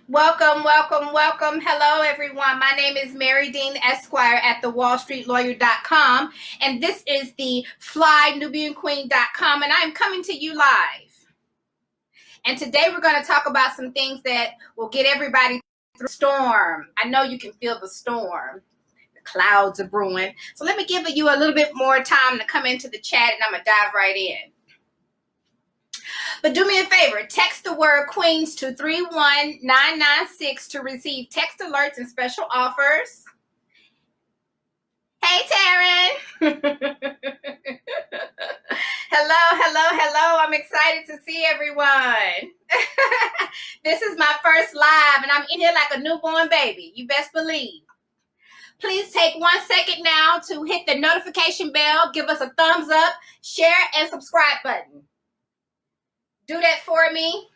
Welcome, welcome, welcome. Hello, everyone. My name is Mary Dean Esquire at thewallstreetlawyer.com, and this is the FlyNubianQueen.com, and I am coming to you live. And today we're going to talk about some things that will get everybody through the storm. I know you can feel the storm. The clouds are brewing. So let me give you a little bit more time to come into the chat, and I'm going to dive right in. But do me a favor, text the word Queens to 31996 to receive text alerts and special offers. Hey, Taryn. Hello. I'm excited to see everyone. This is my first live, and I'm in here like a newborn baby. You best believe. Please take 1 second now to hit the notification bell, give us a thumbs up, share, and subscribe button. Do that for me,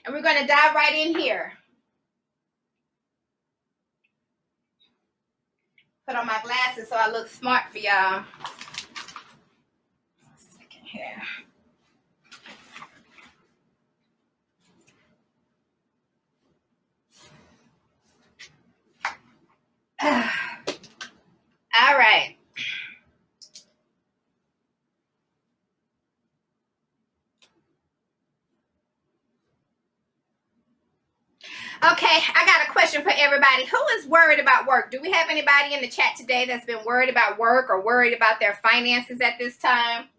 and we're going to dive right in here. Put on my glasses so I look smart for y'all. Second here. All right. Okay, I got a question for everybody. Who is worried about work? Do we have anybody in the chat today that's been worried about work or worried about their finances at this time?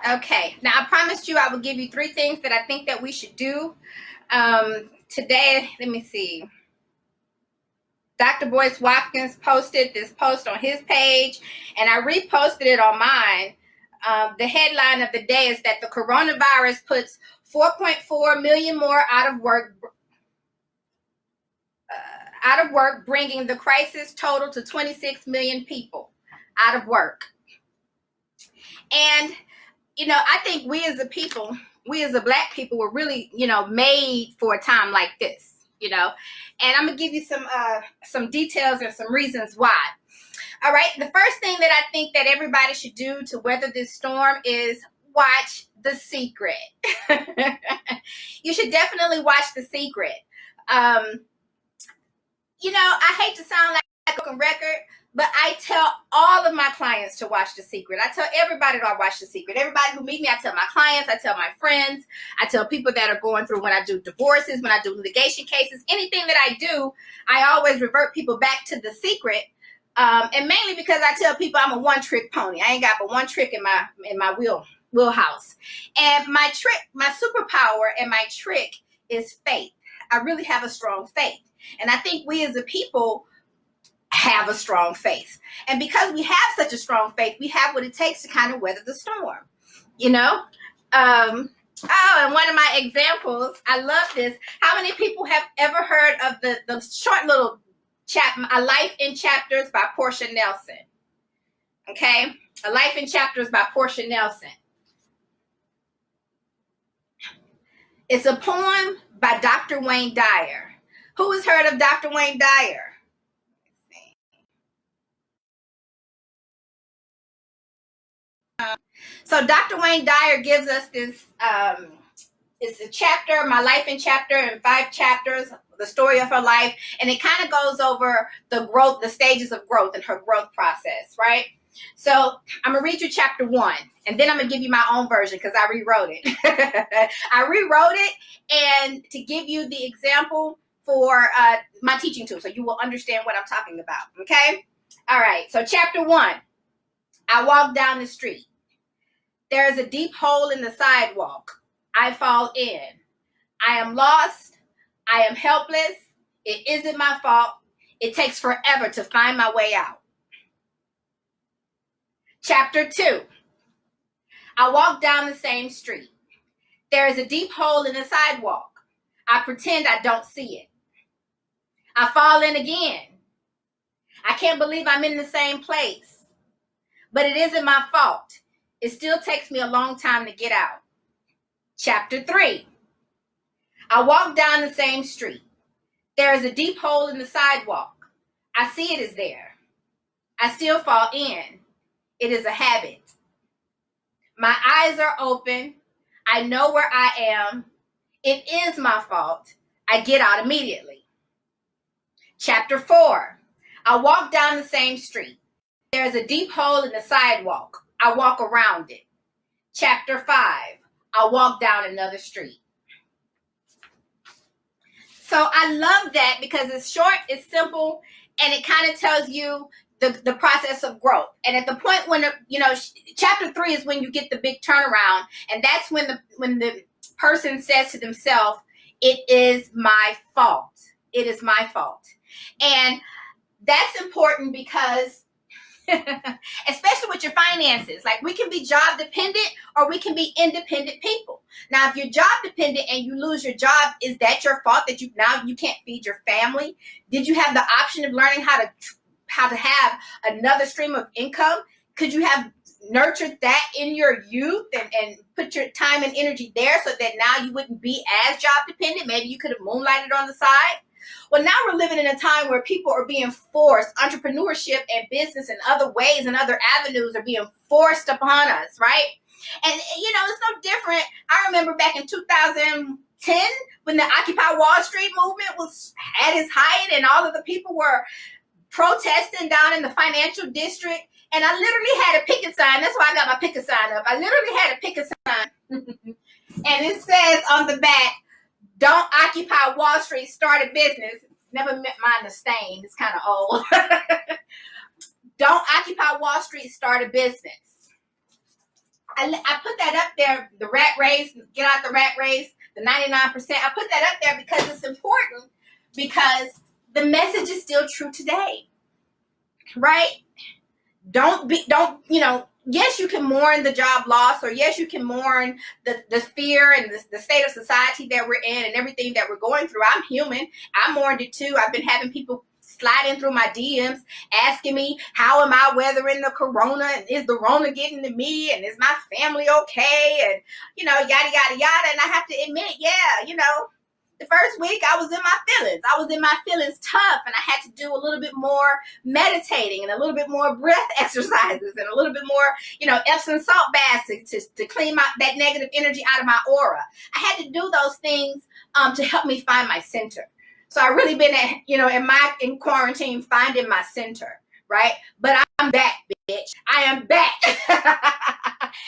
Okay, now I promised you I would give you 3 things that I think that we should do. Today, let me see. Dr. Boyce Watkins posted this post on his page, and I reposted it on mine. The headline of the day is that the coronavirus puts 4.4 million more out of work, bringing the crisis total to 26 million people out of work. And, you know, I think we as a people, we as a Black people were really, made for a time like this. And I'm gonna give you some details and some reasons why. All right, the first thing that I think that everybody should do to weather this storm is watch The Secret. You should definitely watch The Secret. I hate to sound like a broken record, but I tell all of my clients to watch The Secret. I tell everybody to watch The Secret. Everybody who meet me, I tell my clients, I tell my friends, I tell people that are going through, when I do divorces, when I do litigation cases, anything that I do, I always revert people back to The Secret. And mainly because I tell people I'm a one-trick pony. I ain't got but one trick in my wheelhouse. And my superpower and my trick is faith. I really have a strong faith. And I think we as a people have a strong faith. And because we have such a strong faith, we have what it takes to kind of weather the storm. And one of my examples, I love this. How many people have ever heard of the short little A Life in Chapters by Portia Nelson? Okay? A Life in Chapters by Portia Nelson. It's a poem by Dr. Wayne Dyer. Who has heard of Dr. Wayne Dyer? So Dr. Wayne Dyer gives us this, it's a chapter, My Life in Chapter, in 5 chapters, the story of her life, and it kind of goes over the stages of growth and her growth process, right? So I'm going to read you chapter 1, and then I'm going to give you my own version because I rewrote it. I rewrote it and to give you the example for my teaching tool so you will understand what I'm talking about, okay? All right, so chapter 1, I walk down the street. There is a deep hole in the sidewalk. I fall in. I am lost. I am helpless. It isn't my fault. It takes forever to find my way out. Chapter 2. I walk down the same street. There is a deep hole in the sidewalk. I pretend I don't see it. I fall in again. I can't believe I'm in the same place. But it isn't my fault. It still takes me a long time to get out. Chapter 3. I walk down the same street. There is a deep hole in the sidewalk. I see it is there. I still fall in. It is a habit. My eyes are open. I know where I am. It is my fault. I get out immediately. Chapter 4. I walk down the same street. There is a deep hole in the sidewalk. I walk around it. Chapter 5. I walk down another street. So I love that because it's short, it's simple, and it kind of tells you the process of growth. And at the point when, chapter 3 is when you get the big turnaround. And that's when the person says to themselves, it is my fault. It is my fault. And that's important because especially with your finances, like we can be job dependent or we can be independent people. Now, if you're job dependent and you lose your job, is that your fault that you can't feed your family? Did you have the option of learning how to have another stream of income? Could you have nurtured that in your youth and put your time and energy there so that now you wouldn't be as job dependent? Maybe you could have moonlighted on the side. Well, now we're living in a time where people are being forced. Entrepreneurship and business and other ways and other avenues are being forced upon us, right? And, it's no different. I remember back in 2010 when the Occupy Wall Street movement was at its height and all of the people were protesting down in the financial district. And I literally had a picket sign. That's why I got my picket sign up. I literally had a picket sign. And it says on the back, "Don't occupy Wall Street, start a business." Never meant mine to stain. It's kind of old. Don't occupy Wall Street, start a business. I put that up there, the rat race, get out the rat race, the 99%. I put that up there because it's important, because the message is still true today, right? Yes, you can mourn the job loss, or yes, you can mourn the fear and the state of society that we're in and everything that we're going through. I'm human. I mourned it too. I've been having people sliding through my DMs asking me, how am I weathering the corona? And is the Rona getting to me? And is my family okay? And, yada, yada, yada. And I have to admit, the first week I was in my feelings. I was in my feelings tough, and I had to do a little bit more meditating and a little bit more breath exercises and a little bit more, Epsom salt baths to clean that negative energy out of my aura. I had to do those things to help me find my center. So I really been in quarantine finding my center, right? But I'm back, bitch. I am back.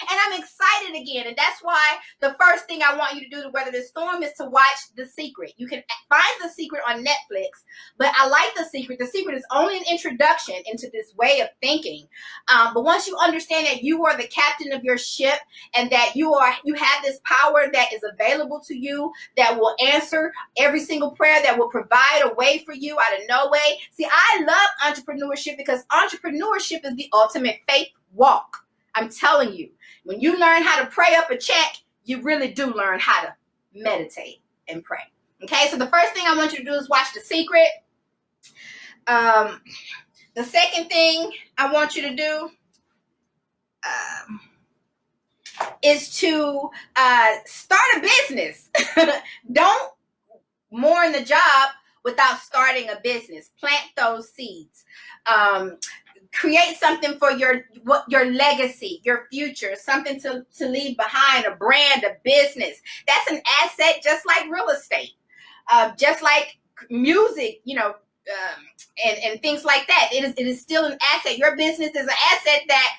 And I'm excited again. And that's why the first thing I want you to do to weather this storm is to watch The Secret. You can find The Secret on Netflix, but I like The Secret. The Secret is only an introduction into this way of thinking. But once you understand that you are the captain of your ship and that you have this power that is available to you, that will answer every single prayer, that will provide a way for you out of no way. See, I love entrepreneurship because entrepreneurship is the ultimate faith walk. I'm telling you, when you learn how to pray up a check, you really do learn how to meditate and pray. Okay, so the first thing I want you to do is watch The Secret. The second thing I want you to do is to start a business. Don't mourn the job without starting a business. Plant those seeds. Create something for your legacy, your future, something to leave behind, a brand, a business. That's an asset, just like real estate, just like music, and things like that. It is still an asset. Your business is an asset that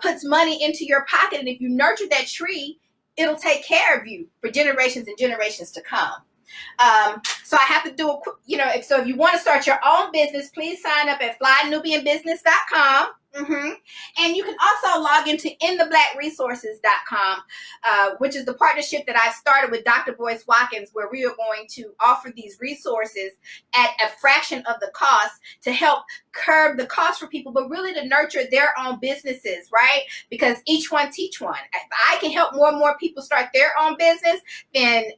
puts money into your pocket, and if you nurture that tree, it'll take care of you for generations and generations to come. So I have to do a quick, so if you want to start your own business, please sign up at flynubianbusiness.com. And you can also log into intheblackresources.com, which is the partnership that I started with Dr. Boyce Watkins, where we are going to offer these resources at a fraction of the cost to help curb the cost for people, but really to nurture their own businesses, right? Because each one teach one. If I can help more and more people start their own business, then,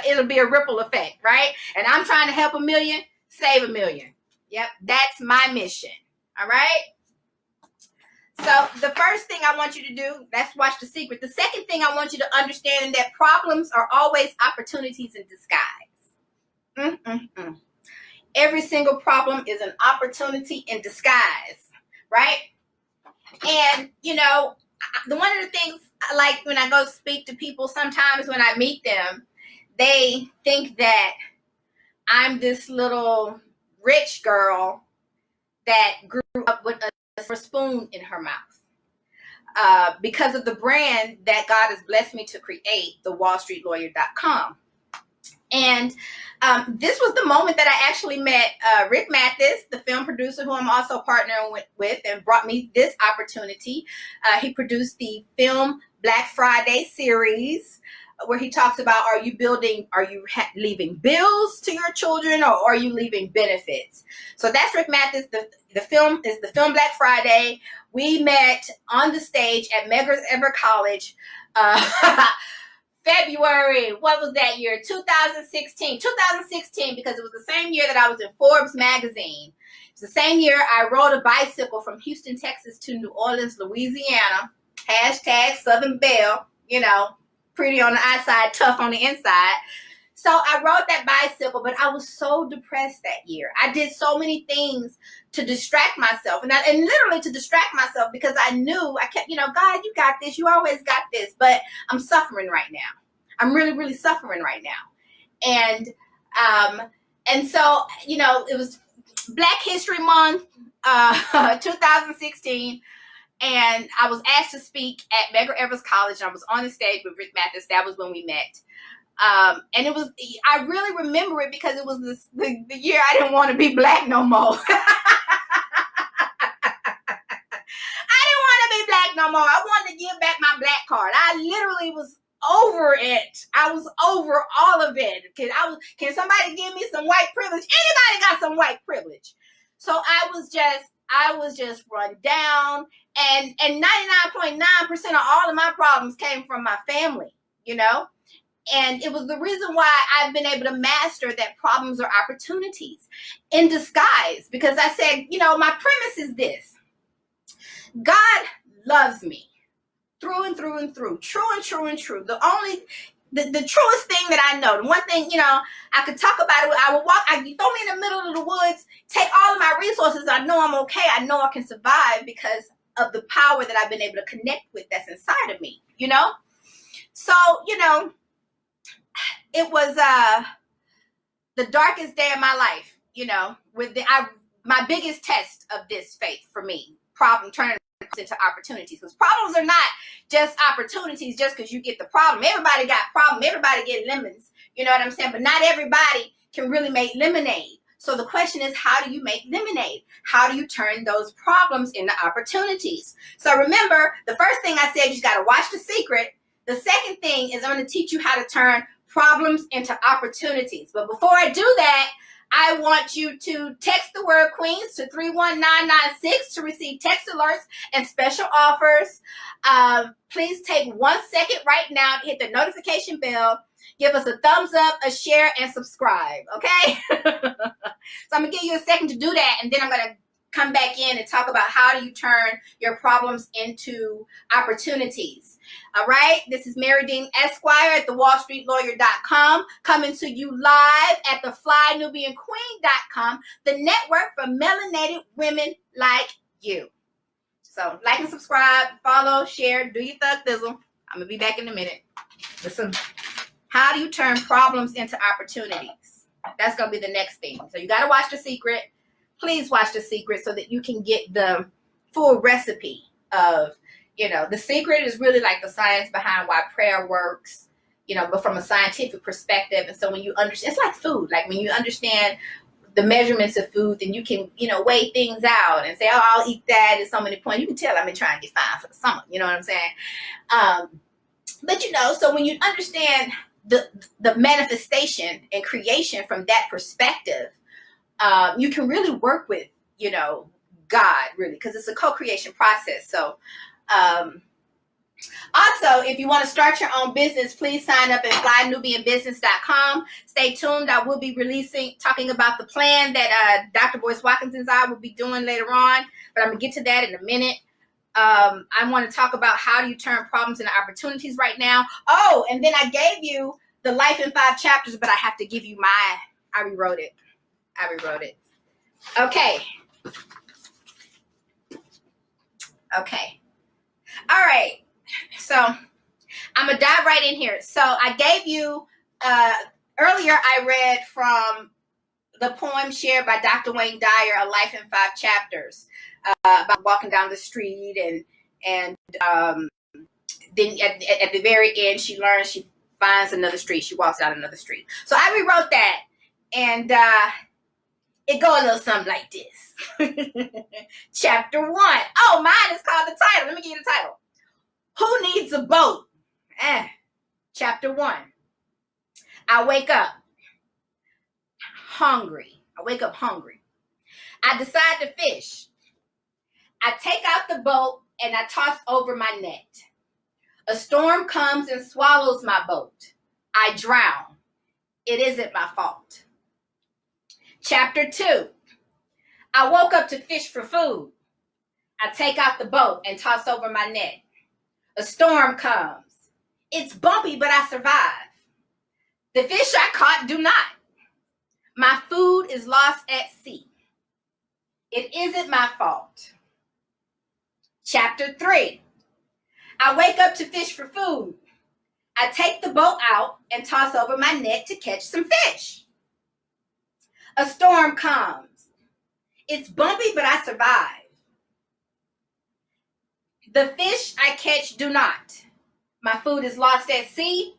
it'll be a ripple effect, right? And I'm trying to help 1 million, save 1 million. Yep, that's my mission. All right. So the first thing I want you to do, that's watch The Secret. The second thing I want you to understand is that problems are always opportunities in disguise. Every single problem is an opportunity in disguise, right? And, you know, one of the things I like when I go speak to people, sometimes when I meet them, they think that I'm this little rich girl that grew up with a silver spoon in her mouth because of the brand that God has blessed me to create, the wallstreetlawyer.com. And this was the moment that I actually met Rick Mathis, the film producer who I'm also partnering with and brought me this opportunity. He produced the film Black Friday series, where he talks about, are you leaving bills to your children, or are you leaving benefits? So that's Rick Mathis. The film is the film Black Friday. We met on the stage at Medgar Evers College. February, what was that year? 2016, because it was the same year that I was in Forbes magazine. It's the same year I rode a bicycle from Houston, Texas to New Orleans, Louisiana. Hashtag Southern Belle, you know, pretty on the outside, tough on the inside. So I rode that bicycle, but I was so depressed that year. I did so many things to distract myself, and literally to distract myself, because I knew, I kept, you know, God, you got this. You always got this. But I'm suffering right now. I'm really, really suffering right now. And so, you know, it was Black History Month, 2016. And I was asked to speak at Medgar Evers College. And I was on the stage with Rick Mathis. That was when we met. And it was, I really remember it because it was the year I didn't want to be Black no more. No more. I wanted to give back my Black card. I literally was over it. I was over all of it. Can somebody give me some white privilege? Anybody got some white privilege? So I was just run down, and 99.9% of all of my problems came from my family, you know? And it was the reason why I've been able to master that problems are opportunities in disguise, because I said, you know, my premise is this: God loves me through and through and through, true and true and true. The truest thing that I know, the one thing, you know, I could talk about it. I would walk, you throw me in the middle of the woods, take all of my resources. I know I'm okay. I know I can survive because of the power that I've been able to connect with that's inside of me, you know? So, you know, it was the darkest day of my life, you know, my biggest test of this faith for me, turning into opportunities, because problems are not just opportunities just because you get the problem. Everybody got problem. Everybody get lemons. You know what I'm saying? But not everybody can really make lemonade. So the question is, how do you make lemonade? How do you turn those problems into opportunities? So remember, the first thing I said, you got to watch The Secret. The second thing is I'm going to teach you how to turn problems into opportunities. But before I do that, I want you to text the word Queens to 31996 to receive text alerts and special offers. Please take 1 second right now to hit the notification bell. Give us a thumbs up, a share, and subscribe, okay? So I'm going to give you a second to do that, and then I'm going to come back in and talk about how do you turn your problems into opportunities. All right, this is Mary Dean Esquire at thewallstreetlawyer.com, coming to you live at the FlyNubianQueen.com, the network for melanated women like you. So like and subscribe, follow, share, do your thug thizzle. I'm going to be back in a minute. Listen, how do you turn problems into opportunities? That's going to be the next thing. So you got to watch The Secret. Please watch The Secret so that you can get the full recipe of, you know, The Secret is really like the science behind why prayer works, you know, but from a scientific perspective. And so when you understand, it's like food. Like when you understand the measurements of food, then you can, you know, weigh things out and say, oh, I'll eat that at so many points. You can tell I've been trying to get fine for the summer. You know what I'm saying? But, you know, so when you understand the manifestation and creation from that perspective, you can really work with, you know, God, really, because it's a co-creation process. So, also, if you want to start your own business, please sign up at FlyNubianBusiness.com. Stay tuned. I will be talking about the plan that Dr. Boyce Watkins and I will be doing later on, but I'm going to get to that in a minute. I want to talk about how do you turn problems into opportunities right now. Oh, and then I gave you the Life in 5 Chapters, but I have to give you I rewrote it. I rewrote it. Okay. Okay. All right. So I'm going to dive right in here. So I gave you, earlier I read from the poem shared by Dr. Wayne Dyer, A Life in 5 Chapters, about walking down the street and then at the very end, she learns, she finds another street. She walks down another street. So I rewrote that, and it goes a little something like this. Chapter 1. Oh, mine is called the title. Let me give you the title. Who needs a boat? Chapter 1. I wake up hungry. I decide to fish. I take out the boat and I toss over my net. A storm comes and swallows my boat. I drown. It isn't my fault. Chapter 2. I woke up to fish for food. I take out the boat and toss over my net. A storm comes. It's bumpy, but I survive. The fish I caught do not. My food is lost at sea. It isn't my fault. Chapter 3. I wake up to fish for food. I take the boat out and toss over my net to catch some fish. A storm comes. It's bumpy, but I survive. The fish I catch do not. My food is lost at sea.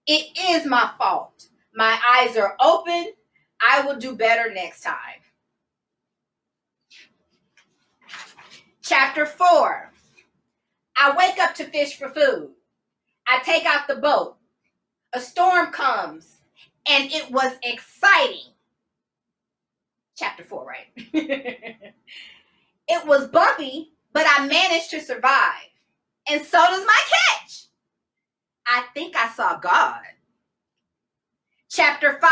It is my fault. My eyes are open. I will do better next time. Chapter 4. I wake up to fish for food. I take out the boat. A storm comes, and it was exciting. Chapter 4, right? It was bumpy, but I managed to survive. And so does my catch. I think I saw God. Chapter 5.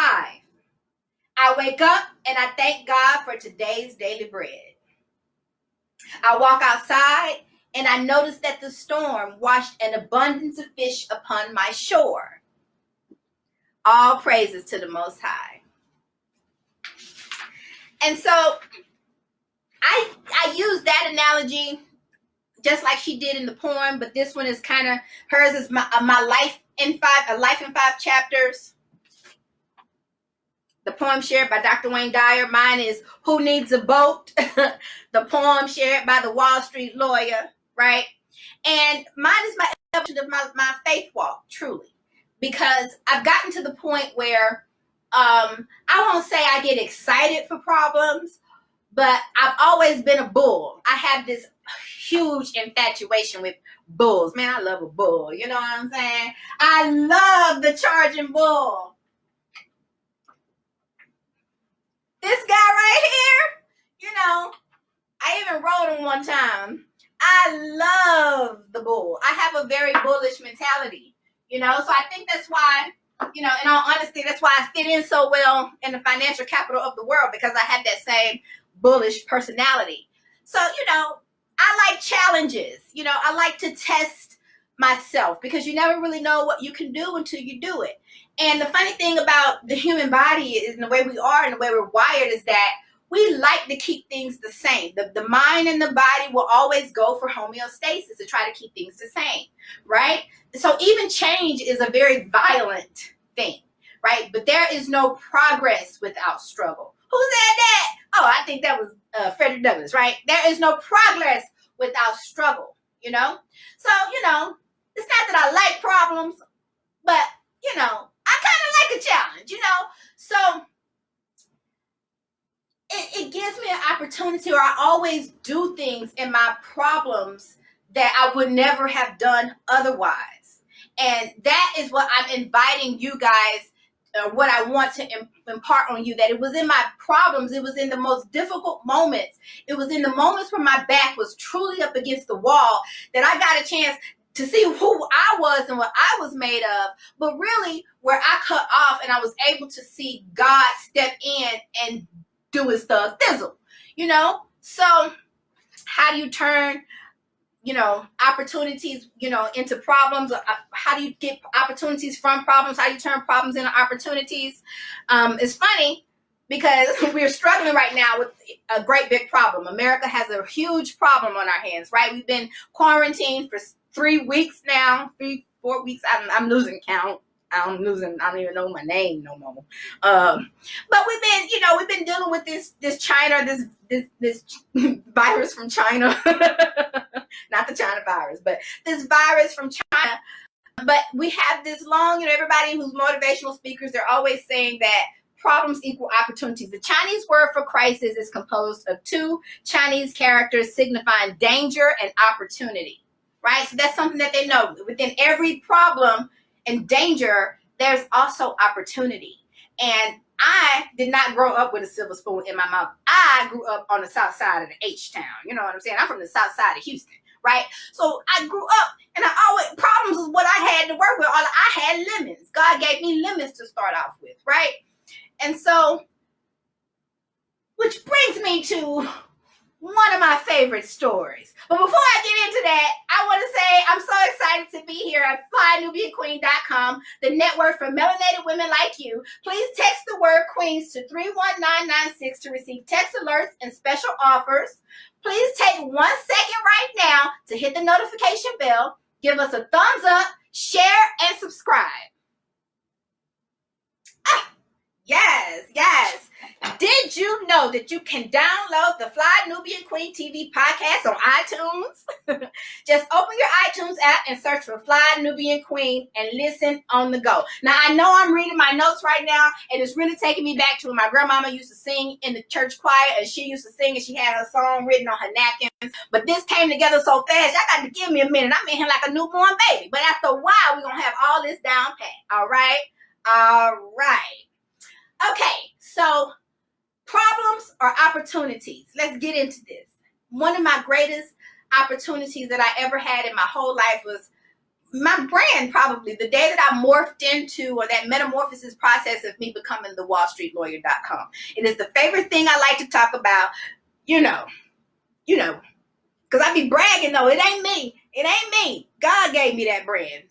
I wake up and I thank God for today's daily bread. I walk outside and I notice that the storm washed an abundance of fish upon my shore. All praises to the Most High. And so I use that analogy just like she did in the poem, but this one is kind of, hers is my life in 5, A Life in 5 Chapters. The poem shared by Dr. Wayne Dyer. Mine is Who Needs a Boat? The poem shared by the Wall Street Lawyer, right? And mine is my evolution of my faith walk, truly. Because I've gotten to the point where I won't say I get excited for problems, but I've always been a bull. I have this huge infatuation with bulls. Man, I love a bull. You know what I'm saying? I love the charging bull. This guy right here, you know, I even rode him one time. I love the bull. I have a very bullish mentality, you know, so I think that's why, you know, in all honesty, that's why I fit in so well in the financial capital of the world, because I have that same bullish personality. So, you know, I like challenges. You know, I like to test myself because you never really know what you can do until you do it. And the funny thing about the human body is, and the way we are and the way we're wired, is that we like to keep things the same. The mind and the body will always go for homeostasis to try to keep things the same, right? So even change is a very violent thing, right? But there is no progress without struggle. Who said that? Oh, I think that was Frederick Douglass, right? There is no progress without struggle, you know? So, you know, it's not that I like problems, but, you know, I kind of like a challenge, you know? So it gives me an opportunity, or I always do things in my problems that I would never have done otherwise. And that is what I'm inviting you guys, what I want to impart on you, that it was in my problems, it was in the most difficult moments, it was in the moments where my back was truly up against the wall, that I got a chance to see who I was and what I was made of, but really where I cut off and I was able to see God step in and do his thug thizzle, you know? So how do you turn, you know, opportunities, you know, into problems? How do you get opportunities from problems? How do you turn problems into opportunities? It's funny. because we're struggling right now with a great big problem. America has a huge problem on our hands, right? We've been quarantined for 3 weeks now, 4 weeks. I'm losing count. I don't even know my name no more. But we've been dealing with this China, this virus from China, not the China virus, but this virus from China. But we have this long, everybody who's motivational speakers, they're always saying that problems equal opportunities. The Chinese word for crisis is composed of 2 Chinese characters signifying danger and opportunity, right? So that's something that they know. Within every problem and danger, there's also opportunity. And I did not grow up with a silver spoon in my mouth. I grew up on the south side of the H-town. You know what I'm saying? I'm from the south side of Houston, right? So I grew up, and problems is what I had to work with. I had lemons. God gave me lemons to start off with, right? And so, which brings me to one of my favorite stories. But before I get into that, I want to say I'm so excited to be here at FlyNubianQueen.com, the network for melanated women like you. Please text the word Queens to 31996 to receive text alerts and special offers. Please take 1 second right now to hit the notification bell, give us a thumbs up, share, and subscribe. Yes. Did you know that you can download the Fly Nubian Queen TV podcast on iTunes? Just open your iTunes app and search for Fly Nubian Queen and listen on the go. Now, I know I'm reading my notes right now, and it's really taking me back to when my grandmama used to sing in the church choir, and she used to sing, and she had her song written on her napkins. But this came together so fast, y'all got to give me a minute. I'm in here like a newborn baby. But after a while, we're going to have all this down pat. All right? Okay, so problems or opportunities. Let's get into this. One of my greatest opportunities that I ever had in my whole life was my brand, probably. The day that I morphed into, or that metamorphosis process of me becoming the WallStreetLawyer.com. It is the favorite thing I like to talk about, because I be bragging, though. It ain't me. God gave me that brand.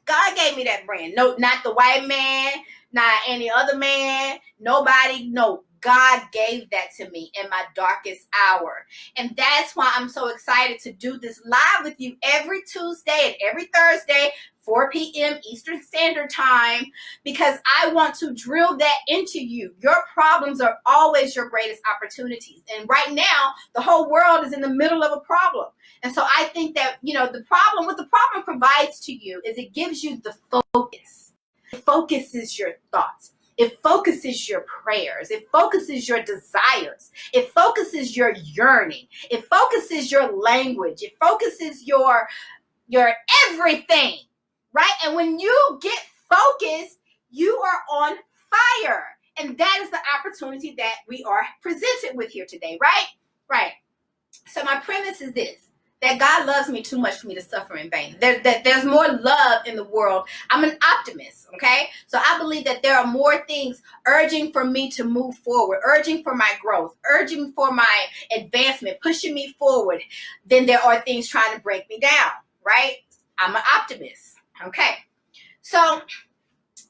No, not the white man, not any other man, nobody. No, God gave that to me in my darkest hour. And that's why I'm so excited to do this live with you every Tuesday and every Thursday, 4 p.m. Eastern Standard Time, because I want to drill that into you. Your problems are always your greatest opportunities. And right now, the whole world is in the middle of a problem. And so I think that, what the problem provides to you is it gives you the focus. It focuses your thoughts. It focuses your prayers. It focuses your desires. It focuses your yearning. It focuses your language. It focuses your everything, right? And when you get focused, you are on fire. And that is the opportunity that we are presented with here today, right? Right. So my premise is this: that God loves me too much for me to suffer in vain. There's more love in the world. I'm an optimist, okay? So I believe that there are more things urging for me to move forward, urging for my growth, urging for my advancement, pushing me forward, than there are things trying to break me down, right? I'm an optimist, okay? So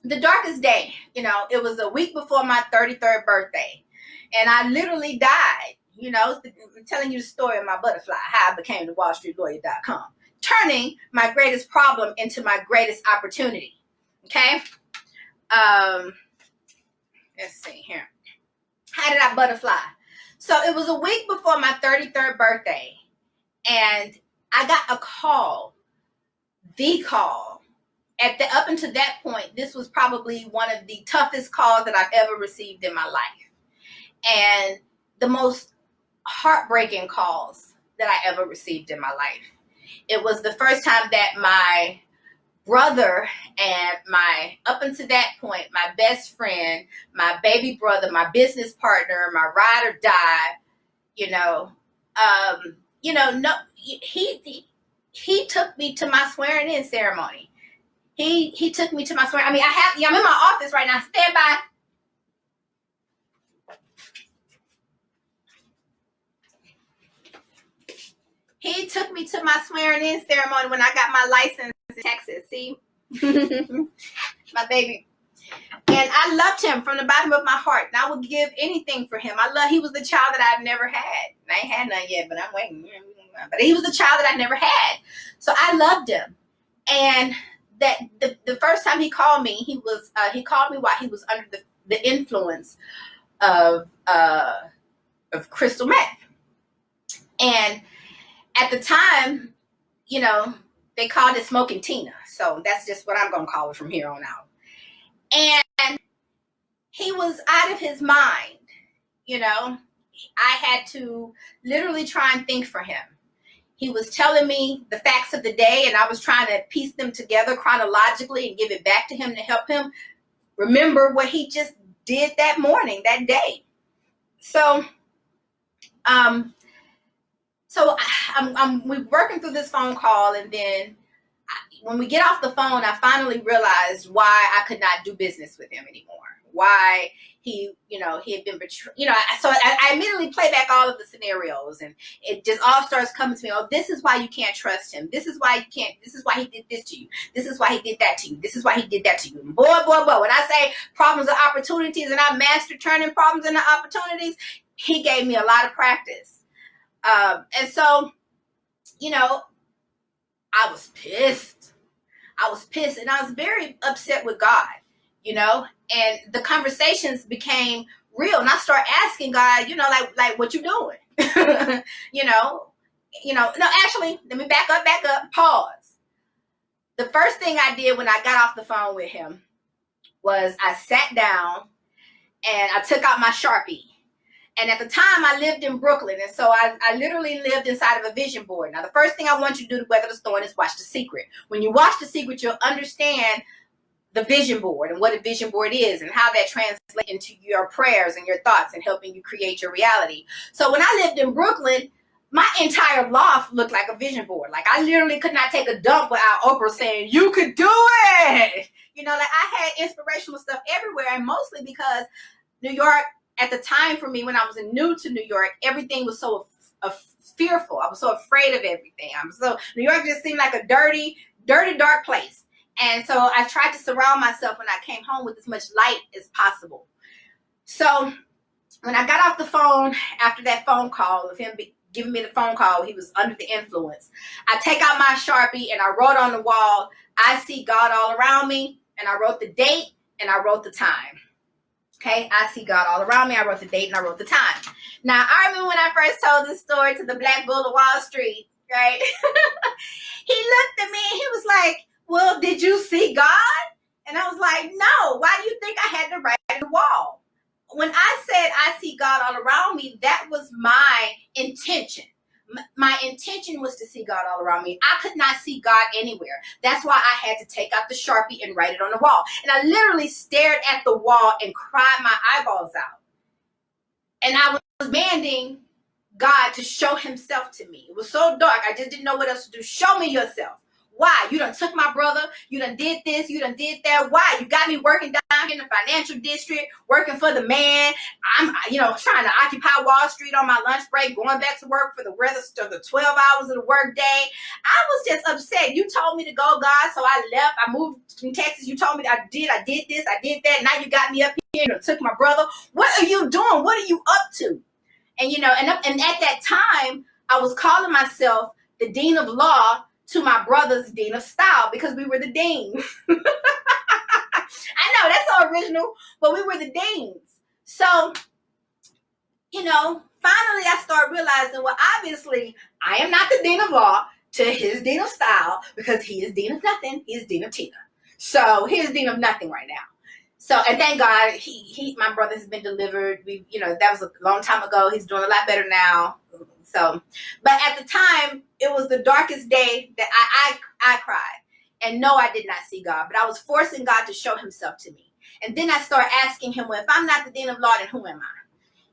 the darkest day, it was a week before my 33rd birthday, and I literally died. I'm telling you the story of my butterfly, how I became the WallStreetLawyer.com, turning my greatest problem into my greatest opportunity. Okay? Let's see here. How did I butterfly? So it was a week before my 33rd birthday, and I got a call. Up until that point, this was probably one of the toughest calls that I've ever received in my life. And the most heartbreaking calls that I ever received in my life. It was the first time that my brother and up until that point, my best friend, my baby brother, my business partner, my ride or die, he took me to my swearing in ceremony. He took me to my swearing. I'm in my office right now. Stand by. He took me to my swearing in ceremony when I got my license in Texas. See? My baby. And I loved him from the bottom of my heart. And I would give anything for him. He was the child that I've never had. I ain't had none yet, but I'm waiting. But he was the child that I never had. So I loved him. And that the first time he called me, he called me while he was under the influence of crystal meth. And at the time, you know, they called it Smoking Tina. So that's just what I'm going to call it from here on out. And he was out of his mind, you know. I had to literally try and think for him. He was telling me the facts of the day, and I was trying to piece them together chronologically and give it back to him to help him remember what he just did that morning, that day. So, we're working through this phone call, and then when we get off the phone, I finally realized why I could not do business with him anymore. Why he had been betrayed. So I immediately play back all of the scenarios, and it just all starts coming to me. Oh, this is why you can't trust him. This is why you can't. This is why he did this to you. This is why he did that to you. This is why he did that to you. And boy. When I say problems and opportunities, and I mastered turning problems into opportunities, he gave me a lot of practice. And so, I was pissed. And I was very upset with God, and the conversations became real. And I started asking God, like what you doing? No, actually, let me back up, pause. The first thing I did when I got off the phone with him was I sat down and I took out my Sharpie. And at the time, I lived in Brooklyn. And so I literally lived inside of a vision board. Now, the first thing I want you to do to weather the storm is watch The Secret. When you watch The Secret, you'll understand the vision board and what a vision board is and how that translates into your prayers and your thoughts and helping you create your reality. So when I lived in Brooklyn, my entire loft looked like a vision board. Like, I literally could not take a dump without Oprah saying, you could do it. Like I had inspirational stuff everywhere, and mostly because New York, at the time for me, when I was new to New York, everything was so fearful. I was so afraid of everything. New York just seemed like a dirty, dark place. And so I tried to surround myself when I came home with as much light as possible. So when I got off the phone after that phone call of him giving me the phone call, he was under the influence. I take out my Sharpie and I wrote on the wall, I see God all around me. And I wrote the date and I wrote the time. Okay, I see God all around me. I wrote the date and I wrote the time. Now, I remember when I first told this story to the Black Bull of Wall Street, right? He looked at me and he was like, well, did you see God? And I was like, no. Why do you think I had to write on the wall? When I said I see God all around me, that was my intention. My intention was to see God all around me. I could not see God anywhere. That's why I had to take out the Sharpie and write it on the wall. And I literally stared at the wall and cried my eyeballs out. And I was demanding God to show himself to me. It was so dark. I just didn't know what else to do. Show me yourself. Why? You done took my brother. You done did this. You done did that. Why? You got me working down here in the financial district, working for the man. I'm, trying to occupy Wall Street on my lunch break, going back to work for the rest of the 12 hours of the work day. I was just upset. You told me to go, God, so I left. I moved from Texas. You told me I did this, I did that. Now you got me up here and took my brother. What are you doing? What are you up to? And, and at that time, I was calling myself the Dean of Law to my brother's Dean of Style, because we were the deans. I know, that's so original, but we were the deans. So, finally I start realizing, well, obviously, I am not the Dean of Law to his Dean of Style, because he is Dean of Nothing, he is Dean of Tina. So, he is Dean of Nothing right now. So, and thank God, my brother has been delivered. That was a long time ago. He's doing a lot better now. So, but at the time, it was the darkest day that I cried. And no, I did not see God, but I was forcing God to show himself to me. And then I started asking him, well, if I'm not the Dean of Law, then who am I?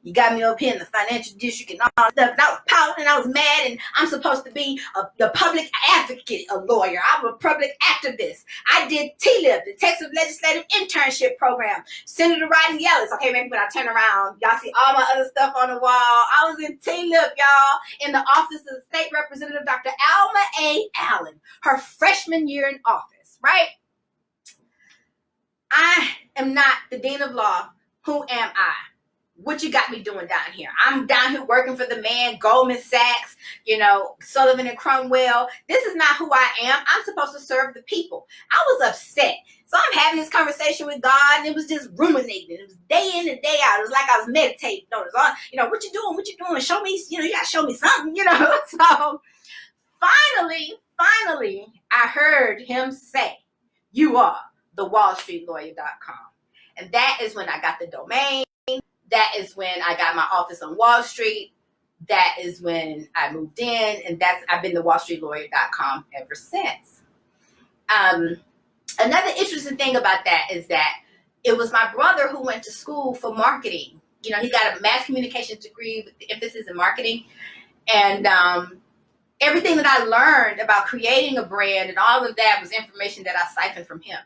You got me up here in the financial district and all that stuff. And I was pouting and I was mad, and I'm supposed to be the public advocate, a lawyer. I'm a public activist. I did TLIP, the Texas Legislative Internship Program. Senator Rodney Ellis. Okay, maybe when I turn around, y'all see all my other stuff on the wall. I was in TLIP, y'all, in the office of State Representative Dr. Alma A. Allen, her freshman year in office, right? I am not the dean of law, who am I? What you got me doing down here? I'm down here working for the man, Goldman Sachs, Sullivan and Cromwell. This is not who I am. I'm supposed to serve the people. I was upset. So I'm having this conversation with God, and it was just ruminating. It was day in and day out. It was like I was meditating. What you doing? What you doing? Show me, you got to show me something, So finally, I heard him say, you are the wallstreetlawyer.com. And that is when I got the domain. That is when I got my office on Wall Street. That is when I moved in, and I've been the wallstreetlawyer.com ever since. Another interesting thing about that is that it was my brother who went to school for marketing. He got a mass communications degree with the emphasis in marketing. And everything that I learned about creating a brand and all of that was information that I siphoned from him,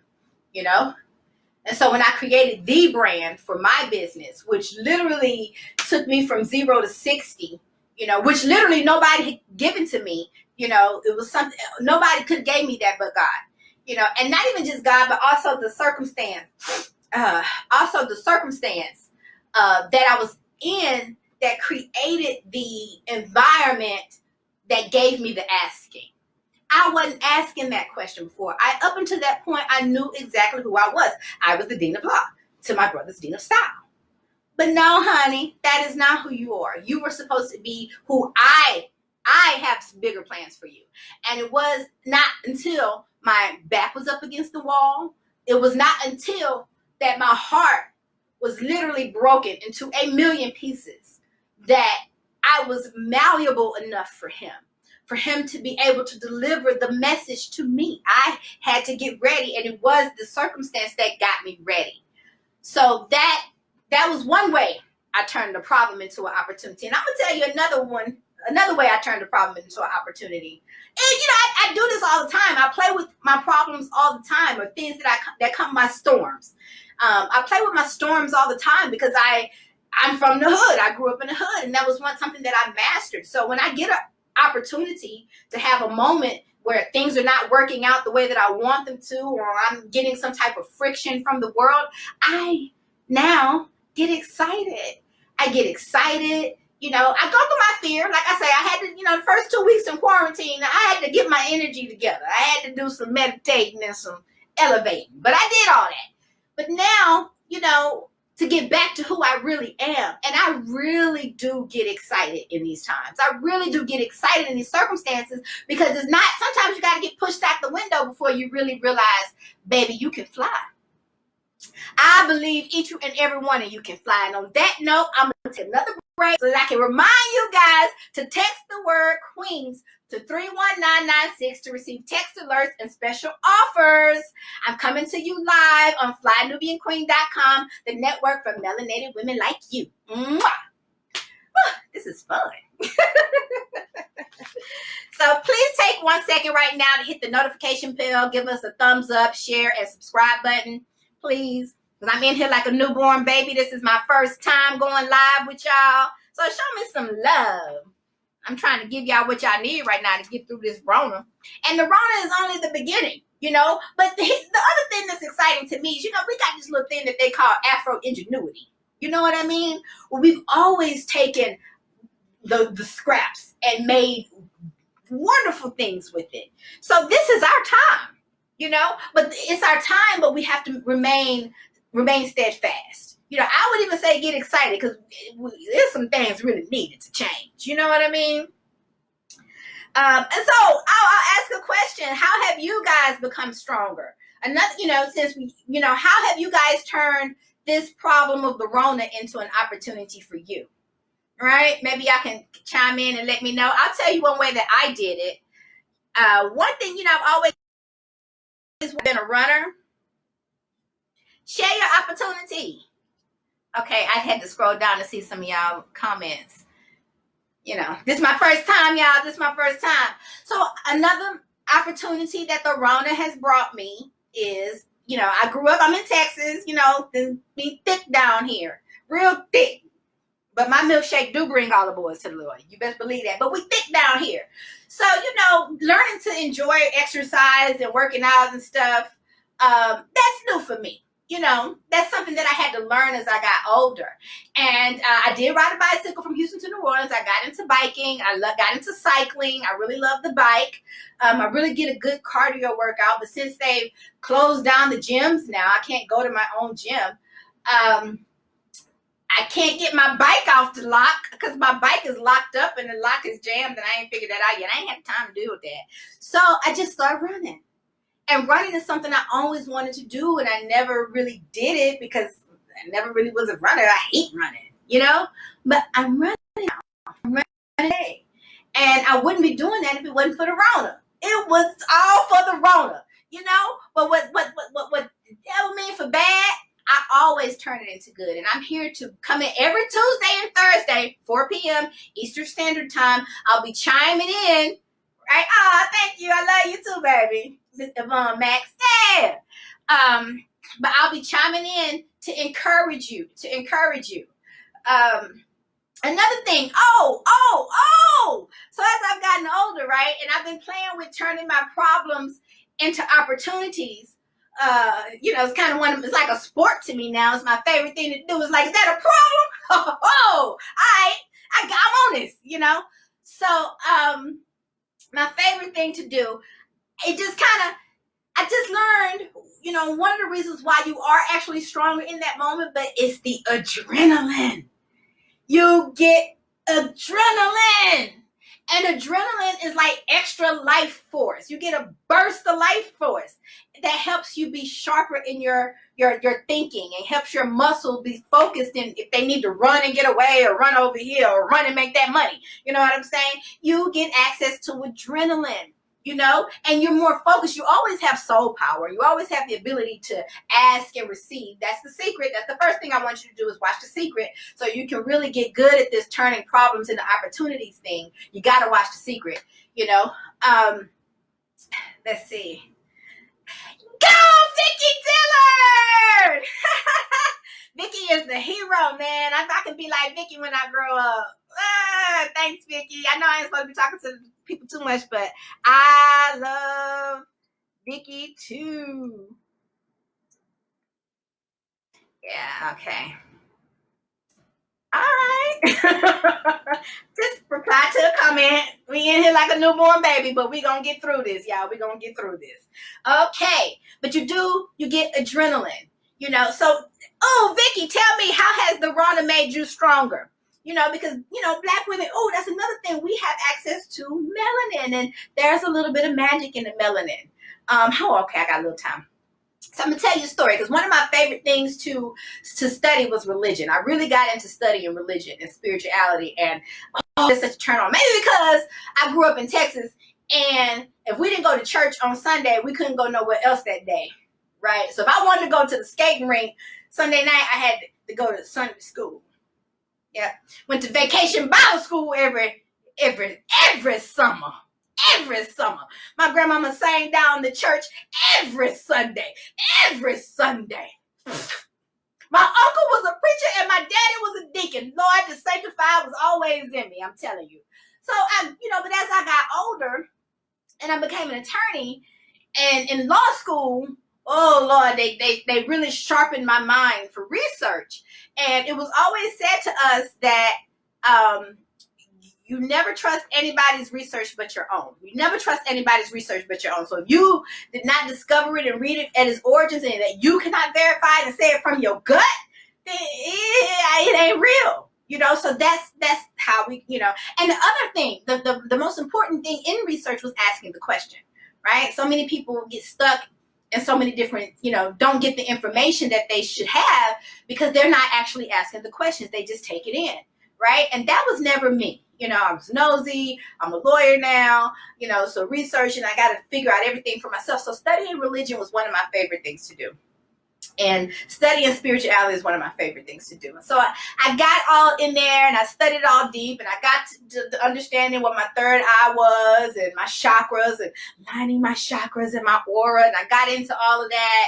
And so when I created the brand for my business, which literally took me from 0 to 60, which literally nobody had given to me, it was something, nobody could have gave me that but God, and not even just God, but also the circumstance, that I was in that created the environment that gave me the asking. I wasn't asking that question before. Up until that point, I knew exactly who I was. I was the dean of law to my brother's dean of style. But no, honey, that is not who you are. You were supposed to be who I have bigger plans for you. And it was not until my back was up against the wall, it was not until that my heart was literally broken into 1,000,000 pieces that I was malleable enough for him to be able to deliver the message to me. I had to get ready, and it was the circumstance that got me ready. So that was one way I turned the problem into an opportunity. And I'm going to tell you another way I turned the problem into an opportunity. And, I do this all the time. I play with my problems all the time, or things that come my storms. I play with my storms all the time because I'm from the hood. I grew up in the hood, and that was something that I mastered. So when I get an opportunity to have a moment where things are not working out the way that I want them to, or I'm getting some type of friction from the world, I now get excited. I get excited. I go through my fear. Like I say, I had to, the first 2 weeks in quarantine, I had to get my energy together. I had to do some meditating and some elevating, but I did all that. But now, to get back to who I really am. And I really do get excited in these times. I really do get excited in these circumstances because sometimes you got to get pushed out the window before you really realize, baby, you can fly. I believe each and every one of you can fly. And on that note, I'm going to take another break so that I can remind you guys to text the word Queens to 31996 to receive text alerts and special offers. I'm coming to you live on FlyNubianQueen.com, the network for melanated women like you. Mwah! This is fun. So please take 1 second right now to hit the notification bell, give us a thumbs up, share, and subscribe button, please. Because I'm in here like a newborn baby. This is my first time going live with y'all. So show me some love. I'm trying to give y'all what y'all need right now to get through this Rona. And the Rona is only the beginning, But the other thing that's exciting to me is, we got this little thing that they call Afro ingenuity. You know what I mean? Well, we've always taken the scraps and made wonderful things with it. So this is our time, But it's our time, but we have to remain steadfast. I would even say get excited because there's some things really needed to change. You know what I mean? And so I'll ask a question. How have you guys become stronger? Another, since how have you guys turned this problem of the Rona into an opportunity for you? Right? Maybe y'all can chime in and let me know. I'll tell you one way that I did it. One thing, I've always been a runner. Share your opportunity. Okay, I had to scroll down to see some of y'all comments. This is my first time, y'all. This is my first time. So another opportunity that the Rona has brought me is, I grew up, I'm in Texas, be thick down here. Real thick. But my milkshake do bring all the boys to the Lord. You best believe that. But we thick down here. So, learning to enjoy exercise and working out and stuff, that's new for me. that's something that I had to learn as I got older. And I did ride a bicycle from Houston to New Orleans. I got into biking. I got into cycling. I really love the bike. I really get a good cardio workout. But since they've closed down the gyms now, I can't go to my own gym. I can't get my bike off the lock because my bike is locked up and the lock is jammed, and I ain't figured that out yet. I ain't had time to deal with that. So I just started running. And running is something I always wanted to do, and I never really did it because I never really was a runner. I hate running, but I'm running now. I'm running today. And I wouldn't be doing that if it wasn't for the Rona. It was all for the Rona, But what the devil mean for bad, I always turn it into good. And I'm here to come in every Tuesday and Thursday, 4 p.m. Eastern Standard Time. I'll be chiming in. Right? Oh, thank you. I love you too, baby. Max. Yeah. But I'll be chiming in to encourage you. Another thing. So as I've gotten older, right, and I've been playing with turning my problems into opportunities. It's kind of it's like a sport to me now. It's my favorite thing to do. It's like, is that a problem? All right. I'm on this, So, my favorite thing to do, I just learned, one of the reasons why you are actually stronger in that moment, but it's the adrenaline. You get adrenaline. And adrenaline is like extra life force. You get a burst of life force that helps you be sharper in your thinking and helps your muscle be focused in if they need to run and get away or run over here or run and make that money. You know what I'm saying? You get access to adrenaline. And you're more focused. You always have soul power. You always have the ability to ask and receive. That's the secret. That's the first thing I want you to do is watch The Secret so you can really get good at this turning problems into opportunities thing. You got to watch The Secret, Let's see. Go, Vicki Dillard! Vicki is the hero, man. I can be like Vicki when I grow up. Thanks, Vicki. I know I ain't supposed to be talking to people too much, but I love Vicki too. Yeah, okay. All right. Just reply to a comment. We in here like a newborn baby, but we gonna get through this, y'all. We gonna get through this. Okay. But you get adrenaline, So, Vicki, tell me, how has the Rona made you stronger? Because, Black women, that's another thing. We have access to melanin, and there's a little bit of magic in the melanin. Okay, I got a little time. So I'm going to tell you a story, because one of my favorite things to study was religion. I really got into studying religion and spirituality, and it's such a turn on. Maybe because I grew up in Texas, and if we didn't go to church on Sunday, we couldn't go nowhere else that day, right? So if I wanted to go to the skating rink Sunday night, I had to go to Sunday school. Yeah, went to vacation Bible school every summer. Every summer. My grandmama sang down the church every Sunday. Every Sunday. My uncle was a preacher and my daddy was a deacon. Lord, the sanctified was always in me, I'm telling you. So, but as I got older and I became an attorney, and in law school, oh Lord, they really sharpened my mind for research. And it was always said to us that you never trust anybody's research but your own. You never trust anybody's research but your own. So if you did not discover it and read it at its origins, and that you cannot verify it and say it from your gut, then it ain't real. So that's how we, And the other thing, the most important thing in research was asking the question, right? So many people get stuck in so many different, don't get the information that they should have because they're not actually asking the questions. They just take it in, right? And that was never me. I was nosy. I'm a lawyer now, so researching, I got to figure out everything for myself. So studying religion was one of my favorite things to do. And studying spirituality is one of my favorite things to do. So I got all in there and I studied all deep, and I got to understanding what my third eye was and my chakras and lining my chakras and my aura. And I got into all of that,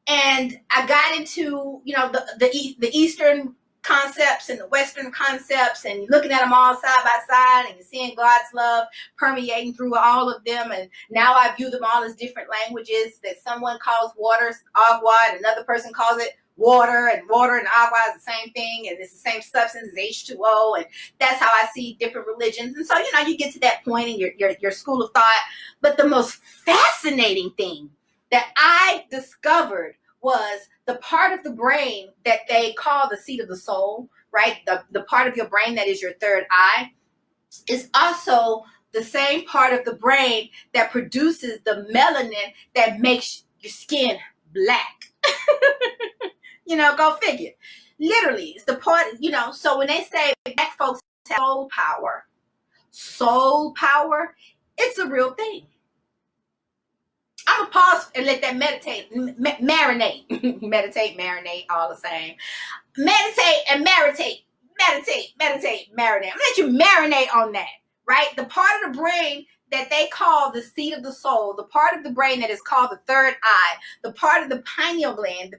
and I got into, the Eastern concepts and the Western concepts, and you're looking at them all side by side, and you're seeing God's love permeating through all of them. And now I view them all as different languages, that someone calls water agua and another person calls it water, and agua is the same thing, and it's the same substance as H2O. And that's how I see different religions. And so, you get to that point in your school of thought. But the most fascinating thing that I discovered was the part of the brain that they call the seat of the soul, right? The part of your brain that is your third eye is also the same part of the brain that produces the melanin that makes your skin black. Go figure. Literally, it's the part, so when they say black folks have soul power, it's a real thing. I'm going to pause and let that marinate. Meditate, marinate, all the same. Meditate and marinate. Marinate. I'm going to let you marinate on that, right? The part of the brain that they call the seat of the soul, the part of the brain that is called the third eye, the part of the pineal gland,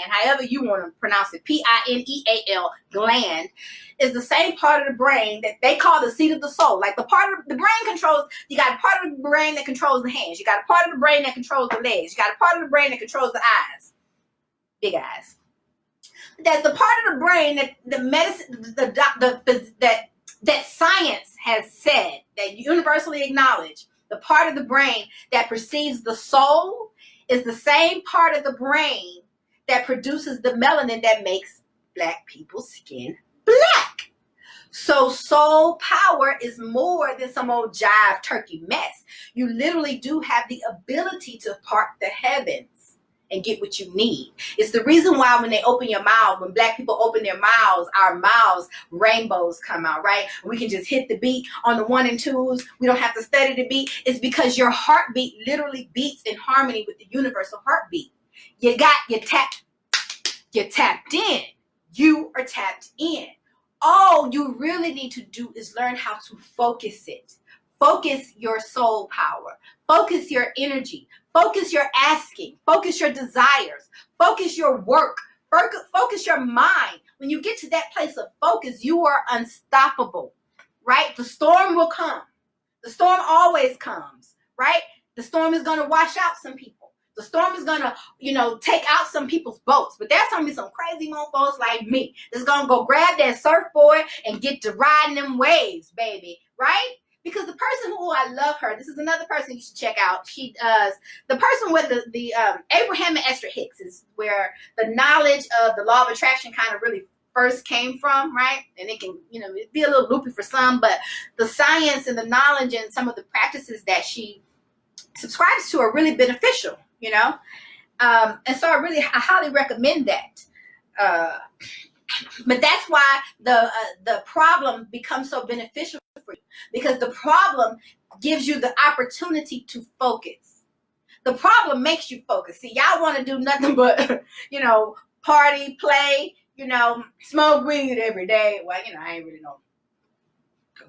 however you want to pronounce it, Pineal gland, is the same part of the brain that they call the seat of the soul. Like the part of the brain controls, you got a part of the brain that controls the hands, you got a part of the brain that controls the legs, you got a part of the brain that controls the eyes, big eyes. That's the part of the brain that the medicine, that science has said, that universally acknowledged, the part of the brain that perceives the soul is the same part of the brain that produces the melanin that makes black people's skin black. So soul power is more than some old jive turkey mess. You literally do have the ability to part the heavens and get what you need. It's the reason why when they open your mouth, when black people open their mouths, our mouths, rainbows come out, right? We can just hit the beat on the 1 and 2s. We don't have to study the beat. It's because your heartbeat literally beats in harmony with the universal heartbeat. You're tapped in. You are tapped in. All you really need to do is learn how to focus it. Focus your soul power. Focus your energy. Focus your asking. Focus your desires. Focus your work. Focus your mind. When you get to that place of focus, you are unstoppable, right? The storm will come. The storm always comes, right? The storm is going to wash out some people. The storm is going to, take out some people's boats. But there's going to be some crazy mofos like me that's going to go grab that surfboard and get to riding them waves, baby, right? Because the person who I love her, this is another person you should check out. She does the person with the Abraham and Esther Hicks is where the knowledge of the law of attraction kind of really first came from, right? And it can, be a little loopy for some, but the science and the knowledge and some of the practices that she subscribes to are really beneficial, and so I highly recommend that. But that's why the problem becomes so beneficial for you, because the problem gives you the opportunity to focus. The problem makes you focus. See, y'all want to do nothing but, party, play, smoke weed every day. Well, I ain't really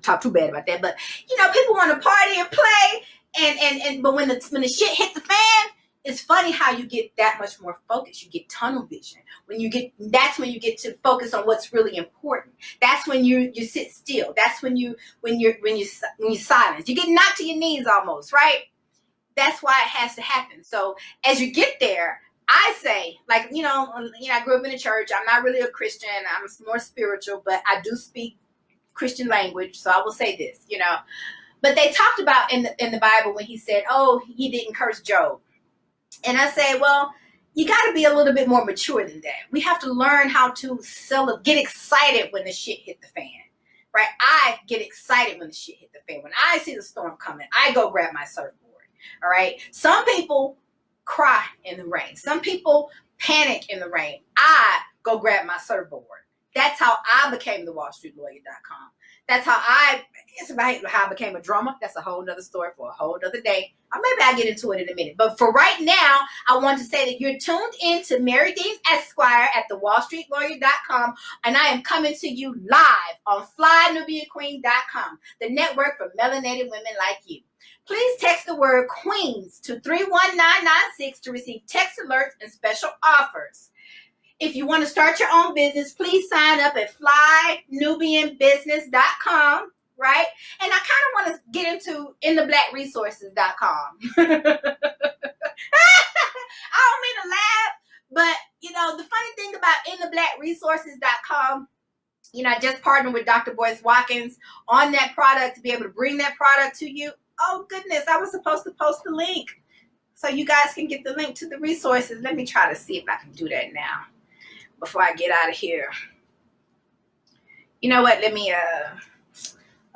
talk too bad about that, but people want to party and play, but when the shit hit the fan, it's funny how you get that much more focus. You get tunnel vision. That's when you get to focus on what's really important. That's when you sit still. That's when you silence. You get knocked to your knees almost, right? That's why it has to happen. So as you get there, I say, I grew up in a church. I'm not really a Christian. I'm more spiritual, but I do speak Christian language. So I will say this, But they talked about in the Bible when he said, oh, he didn't curse Job. And I say, well, you got to be a little bit more mature than that. We have to learn how to get excited when the shit hit the fan, right? I get excited when the shit hit the fan. When I see the storm coming, I go grab my surfboard, all right? Some people cry in the rain. Some people panic in the rain. I go grab my surfboard. That's how I became the WallStreetLawyer.com. That's how it's about how I became a drummer. That's a whole nother story for a whole other day. Or maybe I'll get into it in a minute. But for right now, I want to say that you're tuned in to Mary Dean Esquire at the WallStreetLawyer.com. And I am coming to you live on FlyNubiaQueen.com, the network for melanated women like you. Please text the word Queens to 31996 to receive text alerts and special offers. If you want to start your own business, please sign up at flynubianbusiness.com, right? And I kind of want to get into intheblackresources.com. I don't mean to laugh, but you know, the funny thing about intheblackresources.com, you know, I just partnered with Dr. Boyce Watkins on that product to be able to bring that product to you. Oh goodness, I was supposed to post the link so you guys can get the link to the resources. Let me try to see if I can do that now before I get out of here. You know what? Let me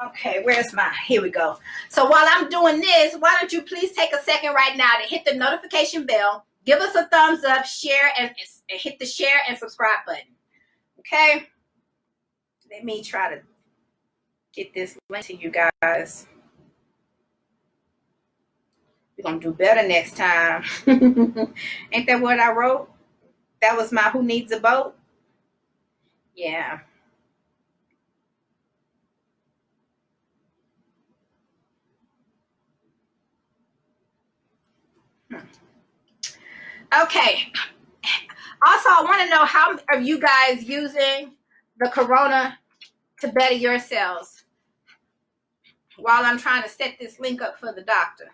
okay, where's my, here we go. So while I'm doing this, why don't you please take a second right now to hit the notification bell, give us a thumbs up, share, and hit the share and subscribe button. Okay? Let me try to get this link to you guys. We're going to do better next time. Ain't that what I wrote? That was my Who Needs a Boat? Yeah. Okay. Also, I want to know, how are you guys using the Corona to better yourselves while I'm trying to set this link up for the doctor?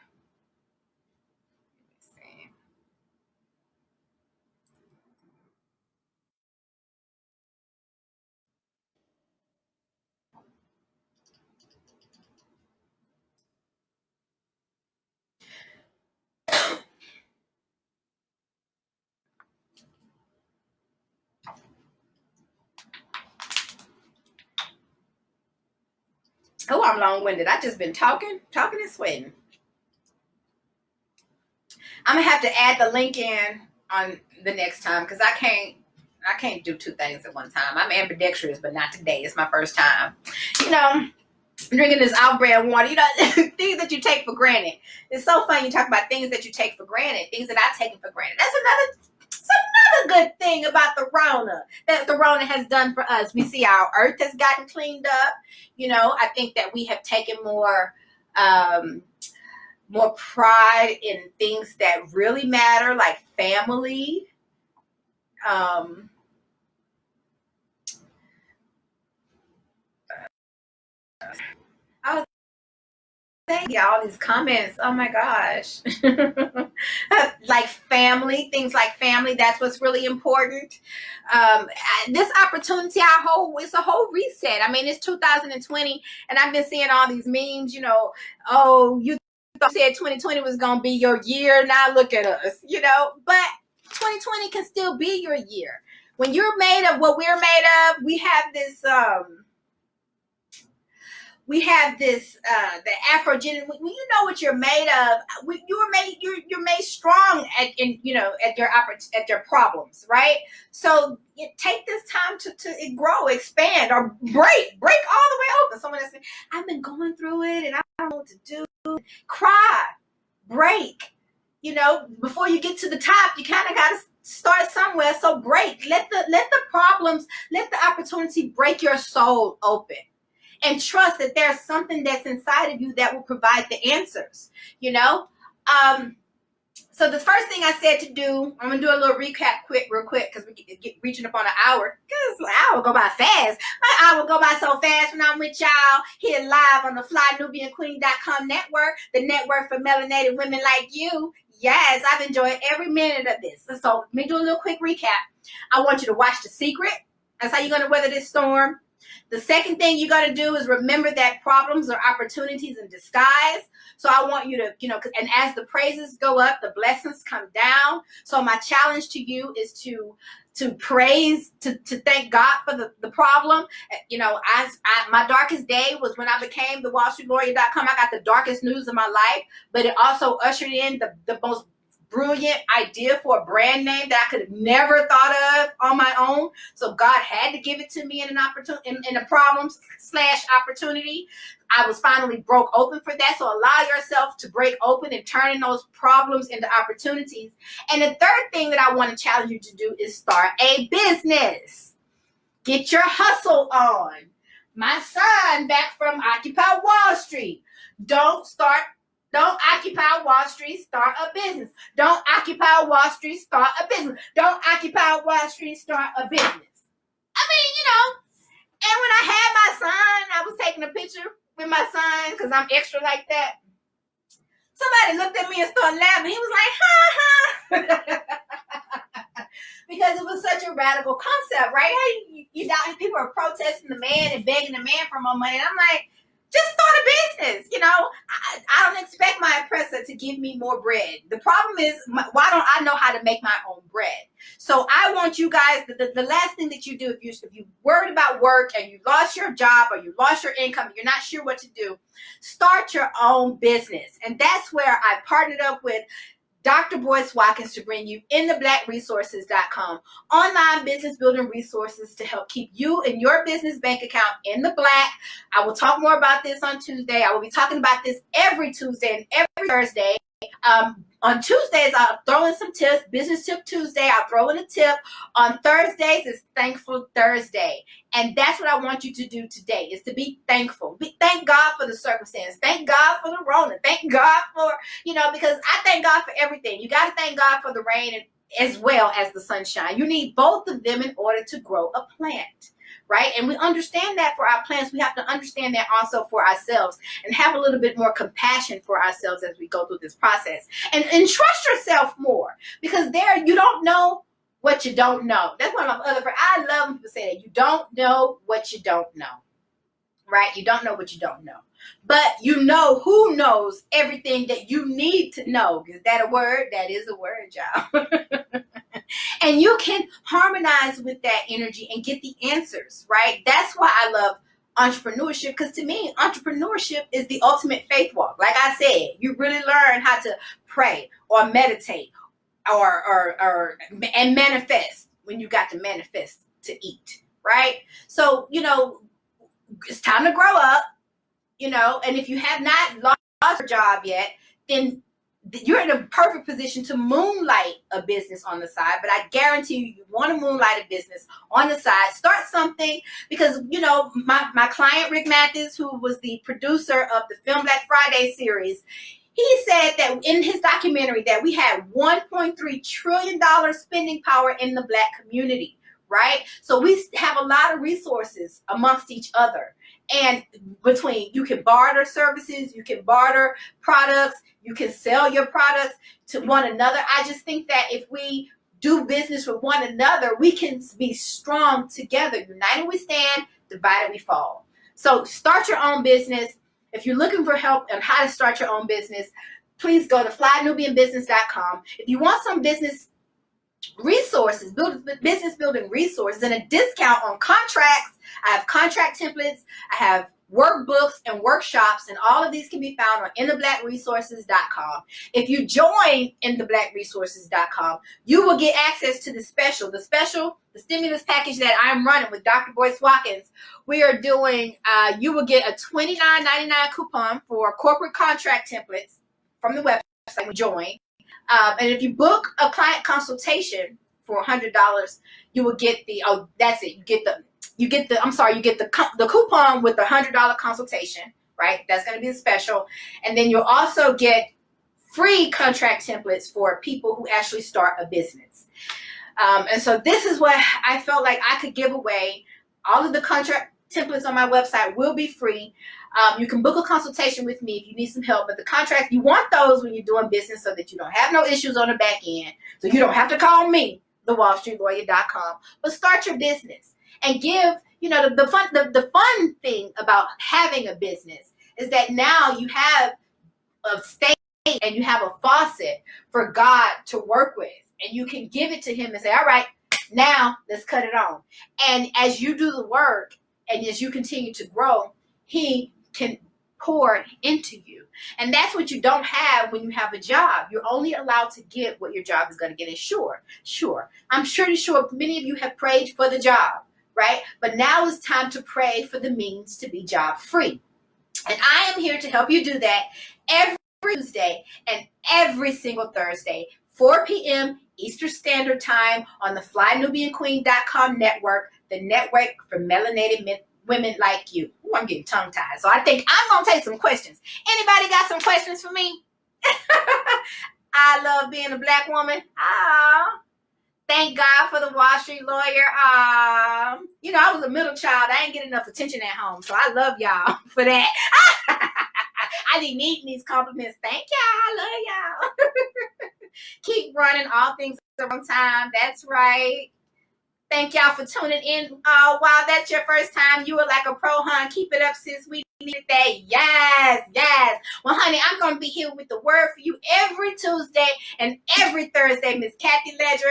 Oh, I'm long-winded. I just been talking and sweating. I'm gonna have to add the link in on the next time because I can't do two things at one time. I'm ambidextrous, but not today. It's my first time. You know, drinking this out-brand water. You know, things that you take for granted. It's so fun. You talk about things that you take for granted, things that I've taken for granted. That's another good thing about the Rona, that the Rona has done for us. We see our earth has gotten cleaned up. You know, I think that we have taken more pride in things that really matter, like family. I was thank you, all these comments. Oh my gosh. Like family, things like family, that's what's really important. This opportunity, it's a whole reset. I mean, it's 2020, and I've been seeing all these memes, you know, oh, you said 2020 was going to be your year. Now look at us, you know, but 2020 can still be your year. When you're made of what we're made of, we have this, the Afrogen. When you know what you're made of, you're made strong at your problems, right? So take this time to grow, expand, or break all the way open. Someone that said, I've been going through it and I don't know what to do. Cry, break. You know, before you get to the top, you kind of got to start somewhere. So break. Let the problems, let the opportunity break your soul open. And trust that there's something that's inside of you that will provide the answers, you know? So the first thing I said to do, I'm going to do a little recap real quick, because we get reaching up on an hour. Because an hour go by fast. My hour go by so fast when I'm with y'all here live on the FlyNubianQueen.com network, the network for melanated women like you. Yes, I've enjoyed every minute of this. So let me do a little quick recap. I want you to watch The Secret. That's how you're going to weather this storm. The second thing you got to do is remember that problems are opportunities in disguise. So I want you to, and as the praises go up, the blessings come down. So my challenge to you is to praise, to thank God for the problem. My darkest day was when I became the WallStreetLawyer.com. I got the darkest news of my life, but it also ushered in the most brilliant idea for a brand name that I could have never thought of on my own. So God had to give it to me in an opportunity, in a problem/opportunity. I was finally broke open for that. So allow yourself to break open and turning those problems into opportunities. And the third thing that I want to challenge you to do is start a business. Get your hustle on. My son back from Occupy Wall Street. Don't start Don't occupy Wall Street, start a business. Don't occupy Wall Street, start a business. Don't occupy Wall Street, start a business. I mean, and when I had my son, I was taking a picture with my son because I'm extra like that. Somebody looked at me and started laughing. He was like, ha ha. Because it was such a radical concept, right? People are protesting the man and begging the man for more money. And I'm like, just start a business. I don't expect my oppressor to give me more bread. The problem is, why don't I know how to make my own bread? So I want you guys, the last thing that you do, if you're worried about work and you lost your job or you lost your income, you're not sure what to do, start your own business. And that's where I partnered up with Dr. Boyce Watkins to bring you InTheBlackResources.com, online business building resources to help keep you and your business bank account in the black. I will talk more about this on Tuesday. I will be talking about this every Tuesday and every Thursday. On Tuesdays, I'll throw in some tips. Business Tip Tuesday, I'll throw in a tip. On Thursdays, it's Thankful Thursday. And that's what I want you to do today, is to be thankful. Thank God for the circumstance. Thank God for the Rona. Thank God for, because I thank God for everything. You got to thank God for the rain as well as the sunshine. You need both of them in order to grow a plant. Right? And we understand that for our plants. We have to understand that also for ourselves and have a little bit more compassion for ourselves as we go through this process. And trust yourself more, because you don't know what you don't know. That's one of my other friends. I love when people say that. You don't know what you don't know. Right? You don't know what you don't know. But you know who knows everything that you need to know. Is that a word? That is a word, y'all. And you can harmonize with that energy and get the answers, right? That's why I love entrepreneurship, because to me, entrepreneurship is the ultimate faith walk. Like I said, you really learn how to pray or meditate and manifest when you got to manifest to eat, right? So, it's time to grow up, and if you have not lost your job yet, then you're in a perfect position to moonlight a business on the side. But I guarantee you want to moonlight a business on the side. Start something, because my client Rick Mathis, who was the producer of the Film Black Friday series, he said that in his documentary that we had $1.3 trillion spending power in the Black community, right? So we have a lot of resources amongst each other. And you can barter services, you can barter products, you can sell your products to one another. I just think that if we do business with one another, we can be strong together. United we stand, divided we fall. So start your own business. If you're looking for help on how to start your own business, please go to flynubianbusiness.com. If you want some business resources, business building resources, and a discount on contracts, I have contract templates, I have workbooks and workshops, and all of these can be found on InTheBlackResources.com. If you join InTheBlackResources.com, you will get access to the stimulus package that I'm running with Dr. Boyce Watkins. We are doing, you will get a $29.99 coupon for corporate contract templates from the website when you join. And if you book a client consultation for $100, you will get the you get the coupon with the $100 consultation, right? That's going to be special. And then you'll also get free contract templates for people who actually start a business. And so this is what I felt like I could give away. All of the contract templates on my website will be free. You can book a consultation with me if you need some help. But the contract, you want those when you're doing business so that you don't have no issues on the back end. So you don't have to call me, thewallstreetlawyer.com. But start your business and give, the fun thing about having a business is that now you have a state and you have a faucet for God to work with. And you can give it to him and say, all right, now let's cut it on. And as you do the work and as you continue to grow, he can pour into you. And that's what you don't have when you have a job. You're only allowed to get what your job is going to get. And sure, I'm pretty sure many of you have prayed for the job, right? But now it's time to pray for the means to be job free. And I am here to help you do that every Tuesday and every single Thursday, 4 p.m. Eastern Standard Time on the FlyNubianQueen.com network, the network for melanated women like you. Ooh, I'm getting tongue tied. So I think I'm going to take some questions. Anybody got some questions for me? I love being a black woman. Ah. Thank God for the Wall Street lawyer. You know, I was a middle child. I ain't get enough attention at home. So I love y'all for that. I didn't need these compliments. Thank y'all. I love y'all. Keep running. All things at the wrong time. That's right. Thank y'all for tuning in. Oh, wow, that's your first time. You were like a pro, hon. Keep it up, sis. We needed that. Yes, yes. Well, honey, I'm going to be here with the word for you every Tuesday and every Thursday. Miss Kathy Ledger.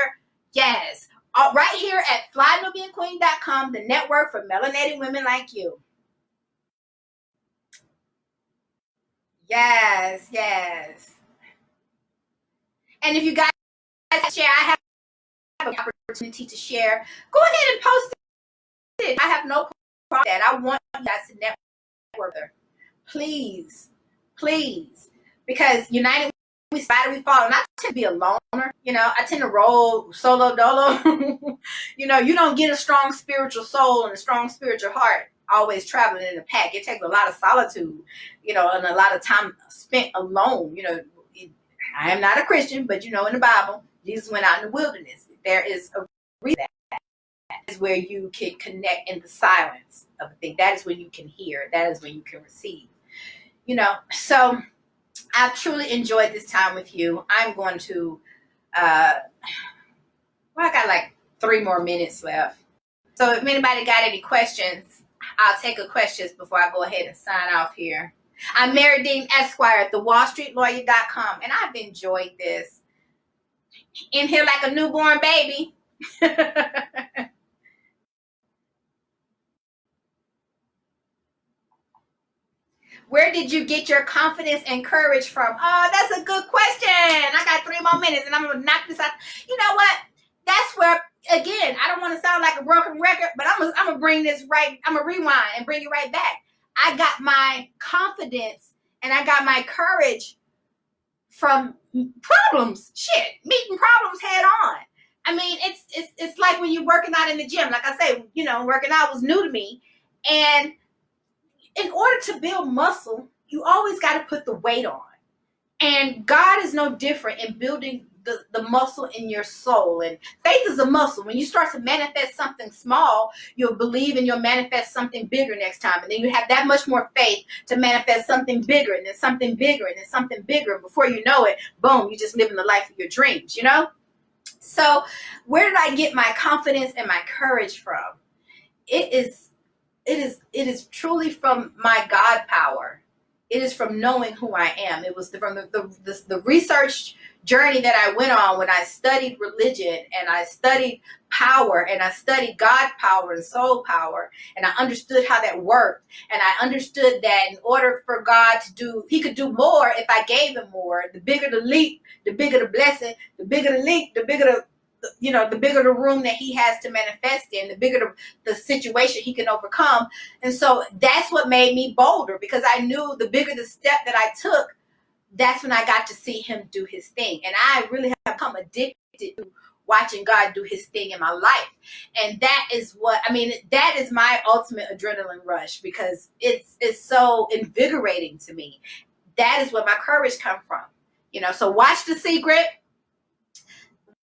Yes. Right here at FlyNubianQueen.com, the network for melanated women like you. Yes, yes. And if you guys share, I have an opportunity to share. Go ahead and post it. I have no problem with that. I want you guys to network. Please, please. Because united we spider, we follow. And I tend to be a loner. You know, I tend to roll solo dolo. You know, you don't get a strong spiritual soul and a strong spiritual heart always traveling in a pack. It takes a lot of solitude, you know, and a lot of time spent alone. You know, I am not a Christian, but you know, in the Bible, Jesus went out in the wilderness. There is a reason that is where you can connect in the silence of a thing. That is when you can hear. That is when you can receive. You know, so I've truly enjoyed this time with you. I'm going to, I got like 3 more minutes left. So if anybody got any questions, I'll take a questions before I go ahead and sign off here. I'm Mary Dean Esquire at thewallstreetlawyer.com, and I've enjoyed this. In here like a newborn baby. Where did you get your confidence and courage from? Oh, that's a good question. I got 3 more minutes and I'm going to knock this out. You know what? That's where, again, I don't want to sound like a broken record, but I'm going to bring this right. I'm going to rewind and bring it right back. I got my confidence and I got my courage from problems. Shit, meeting problems head on. I mean, it's like when you're working out in the gym. Like I say, you know, working out was new to me. And in order to build muscle, you always got to put the weight on. And God is no different in building the muscle in your soul. And faith is a muscle. When you start to manifest something small, you'll believe and you'll manifest something bigger next time. And then you have that much more faith to manifest something bigger and then something bigger and then something bigger. And before you know it, boom, you're just living the life of your dreams, you know? So where did I get my confidence and my courage from? It is truly from my God power. It is from knowing who I am. It was from the research journey that I went on when I studied religion and I studied power and I studied God power and soul power, and I understood how that worked. And I understood that in order for God to do, he could do more if I gave him more. The bigger the leap, the bigger the blessing, the bigger the leap, the bigger the bigger the room that he has to manifest in, the bigger the situation he can overcome. And so that's what made me bolder, because I knew the bigger the step that I took, that's when I got to see him do his thing. And I really have become addicted to watching God do his thing in my life. And that is what, I mean, that is my ultimate adrenaline rush, because it's so invigorating to me. That is where my courage comes from. You know, so watch The Secret.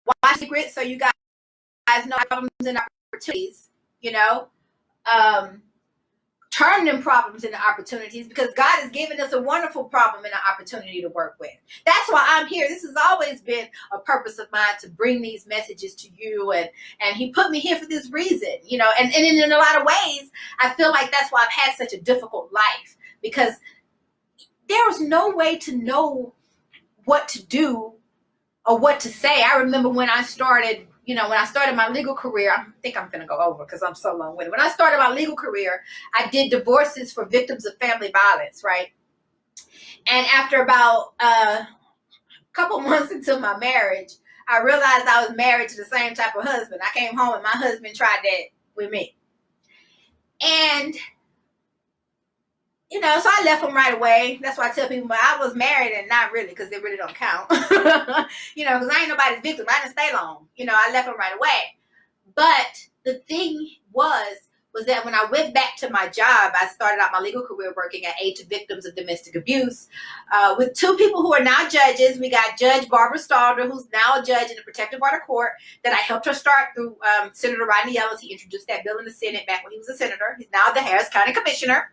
Watch The Secret so you guys know problems and opportunities, you know. Turn them problems into opportunities, because God has given us a wonderful problem and an opportunity to work with. That's why I'm here. This has always been a purpose of mine, to bring these messages to you, and he put me here for this reason, you know. And in a lot of ways, I feel like that's why I've had such a difficult life, because there was no way to know what to do or what to say. I remember when I started, you know, when I started my legal career, I think I'm going to go over because I'm so long-winded. When I started my legal career, I did divorces for victims of family violence, right? And after about a couple months into my marriage, I realized I was married to the same type of husband. I came home and my husband tried that with me. And you know, so I left him right away. That's why I tell people I was married and not really, because they really don't count. You know, because I ain't nobody's victim. I didn't stay long. You know, I left him right away. But the thing was, was that when I went back to my job, I started out my legal career working at Aid to Victims of Domestic Abuse with two people who are now judges. We got Judge Barbara Stalder, who's now a judge in the Protective Order Court, that I helped her start through Senator Rodney Ellis. He introduced that bill in the Senate back when he was a senator. He's now the Harris County Commissioner.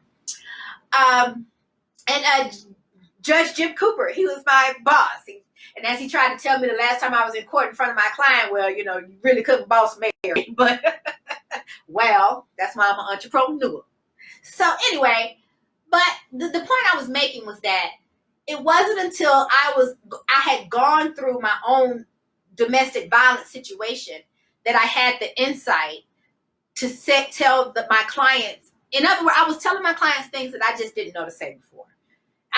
And Judge Jim Cooper, he was my boss. And as he tried to tell me the last time I was in court in front of my client, well, you know, you really couldn't boss Mary, but well, that's why I'm an entrepreneur. So anyway, but the point I was making was that it wasn't until I had gone through my own domestic violence situation that I had the insight to tell my clients. In other words, I was telling my clients things that I just didn't know to say before.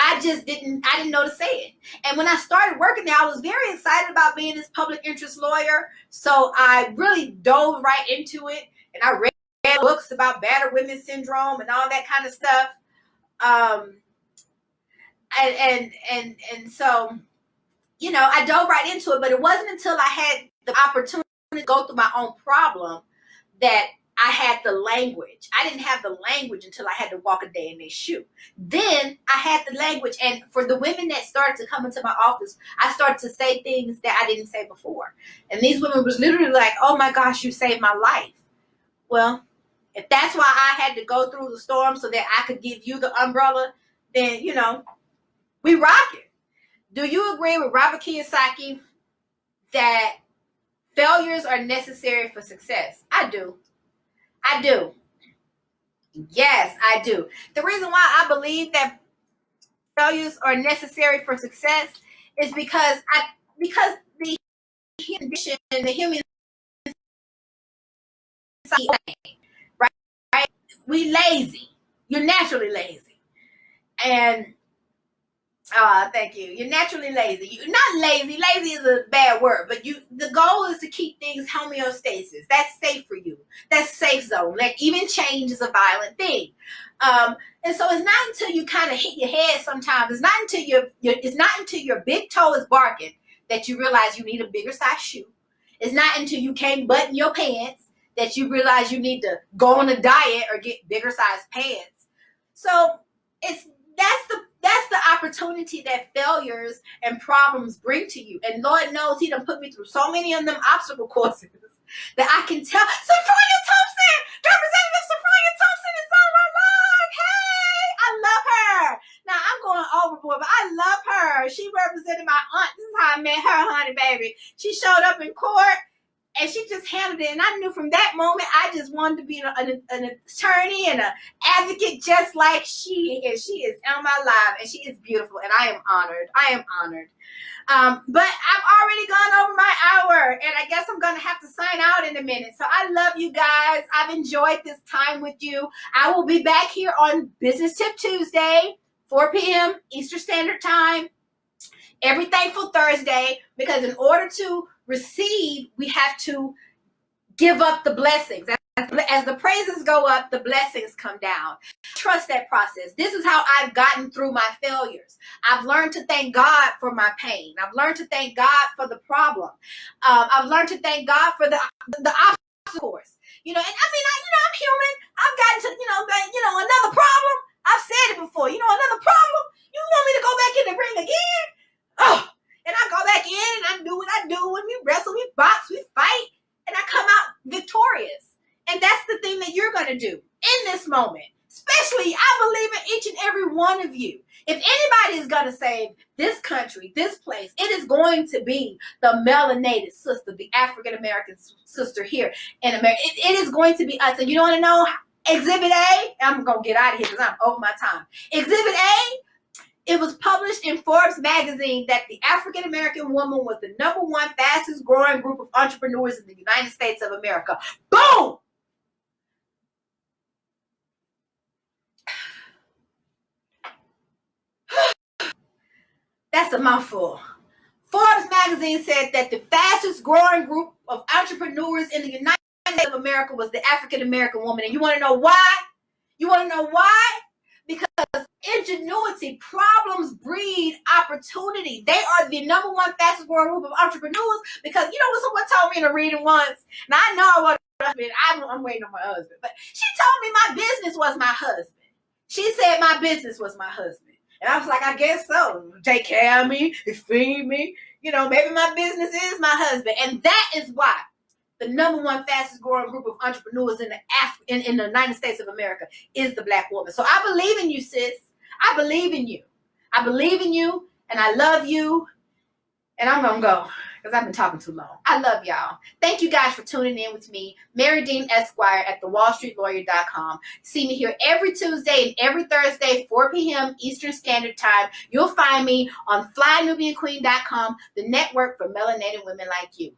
I didn't know to say it. And when I started working there, I was very excited about being this public interest lawyer. So I really dove right into it. And I read books about battered women syndrome and all that kind of stuff. And so, you know, I dove right into it, but it wasn't until I had the opportunity to go through my own problem that I had the language. I didn't have the language until I had to walk a day in their shoe. Then I had the language. And for the women that started to come into my office, I started to say things that I didn't say before. And these women was literally like, oh my gosh, you saved my life. Well, if that's why I had to go through the storm so that I could give you the umbrella, then, you know, we rock it. Do you agree with Robert Kiyosaki that failures are necessary for success? I do. I do. Yes, I do. The reason why I believe that failures are necessary for success is because the human condition, the human right? We lazy. You're naturally lazy. And thank you. You're naturally lazy. You're not lazy. Lazy is a bad word, but the goal is to keep things homeostasis. That's safe for you. That's safe zone. Like even change is a violent thing. And so it's not until you kind of hit your head sometimes. It's not until your big toe is barking that you realize you need a bigger size shoe. It's not until you can't button your pants that you realize you need to go on a diet or get bigger size pants. So that's the opportunity that failures and problems bring to you. And Lord knows he done put me through so many of them obstacle courses that I can tell. Sophronia Thompson, Representative Sophronia Thompson is on my live. Hey, I love her. Now I'm going overboard, but I love her. She represented my aunt. This is how I met her, honey baby. She showed up in court and she just handled it. And I knew from that moment, I just wanted to be an attorney and an advocate just like she is. She is on my live and she is beautiful. And I am honored. I am honored. But I've already gone over my hour and I guess I'm going to have to sign out in a minute. So I love you guys. I've enjoyed this time with you. I will be back here on Business Tip Tuesday, 4 p.m. Eastern Standard Time, every Thankful Thursday, because in order to receive, we have to give up the blessings. As the praises go up, the blessings come down. Trust that process. This is how I've gotten through my failures. I've learned to thank God for my pain. I've learned to thank God for the problem. I've learned to thank God for the obstacle course. You know, and I mean, I'm human. I've gotten to, another problem. I've said it before. Another problem. You want me to go back in the ring again? Oh. And I go back in and I do what I do, and we wrestle, we box, we fight, and I come out victorious. And that's the thing that you're going to do in this moment. Especially, I believe in each and every one of you. If anybody is going to save this country, this place, it is going to be the melanated sister, the African-American sister here in America. It is going to be us. And you don't want to know Exhibit A? I'm going to get out of here because I'm over my time. Exhibit A, it was published in Forbes magazine that the African-American woman was the #1 fastest growing group of entrepreneurs in the United States of America. Boom! That's a mouthful. Forbes magazine said that the fastest growing group of entrepreneurs in the United States of America was the African-American woman. And you want to know why? Because ingenuity, problems breed opportunity. They are the #1 fastest growing group of entrepreneurs because, someone told me in a reading once, and I know I want to husband. I'm waiting on my husband, but she told me my business was my husband. She said my business was my husband. And I was like, I guess so. Take care of me, feed me. You know, maybe my business is my husband. And that is why the number one fastest growing group of entrepreneurs in the United States of America is the Black woman. So I believe in you, sis. I believe in you. I believe in you, and I love you. And I'm going to go because I've been talking too long. I love y'all. Thank you guys for tuning in with me, Mary Dean Esquire at thewallstreetlawyer.com. See me here every Tuesday and every Thursday, 4 p.m. Eastern Standard Time. You'll find me on flynubianqueen.com, the network for melanated women like you.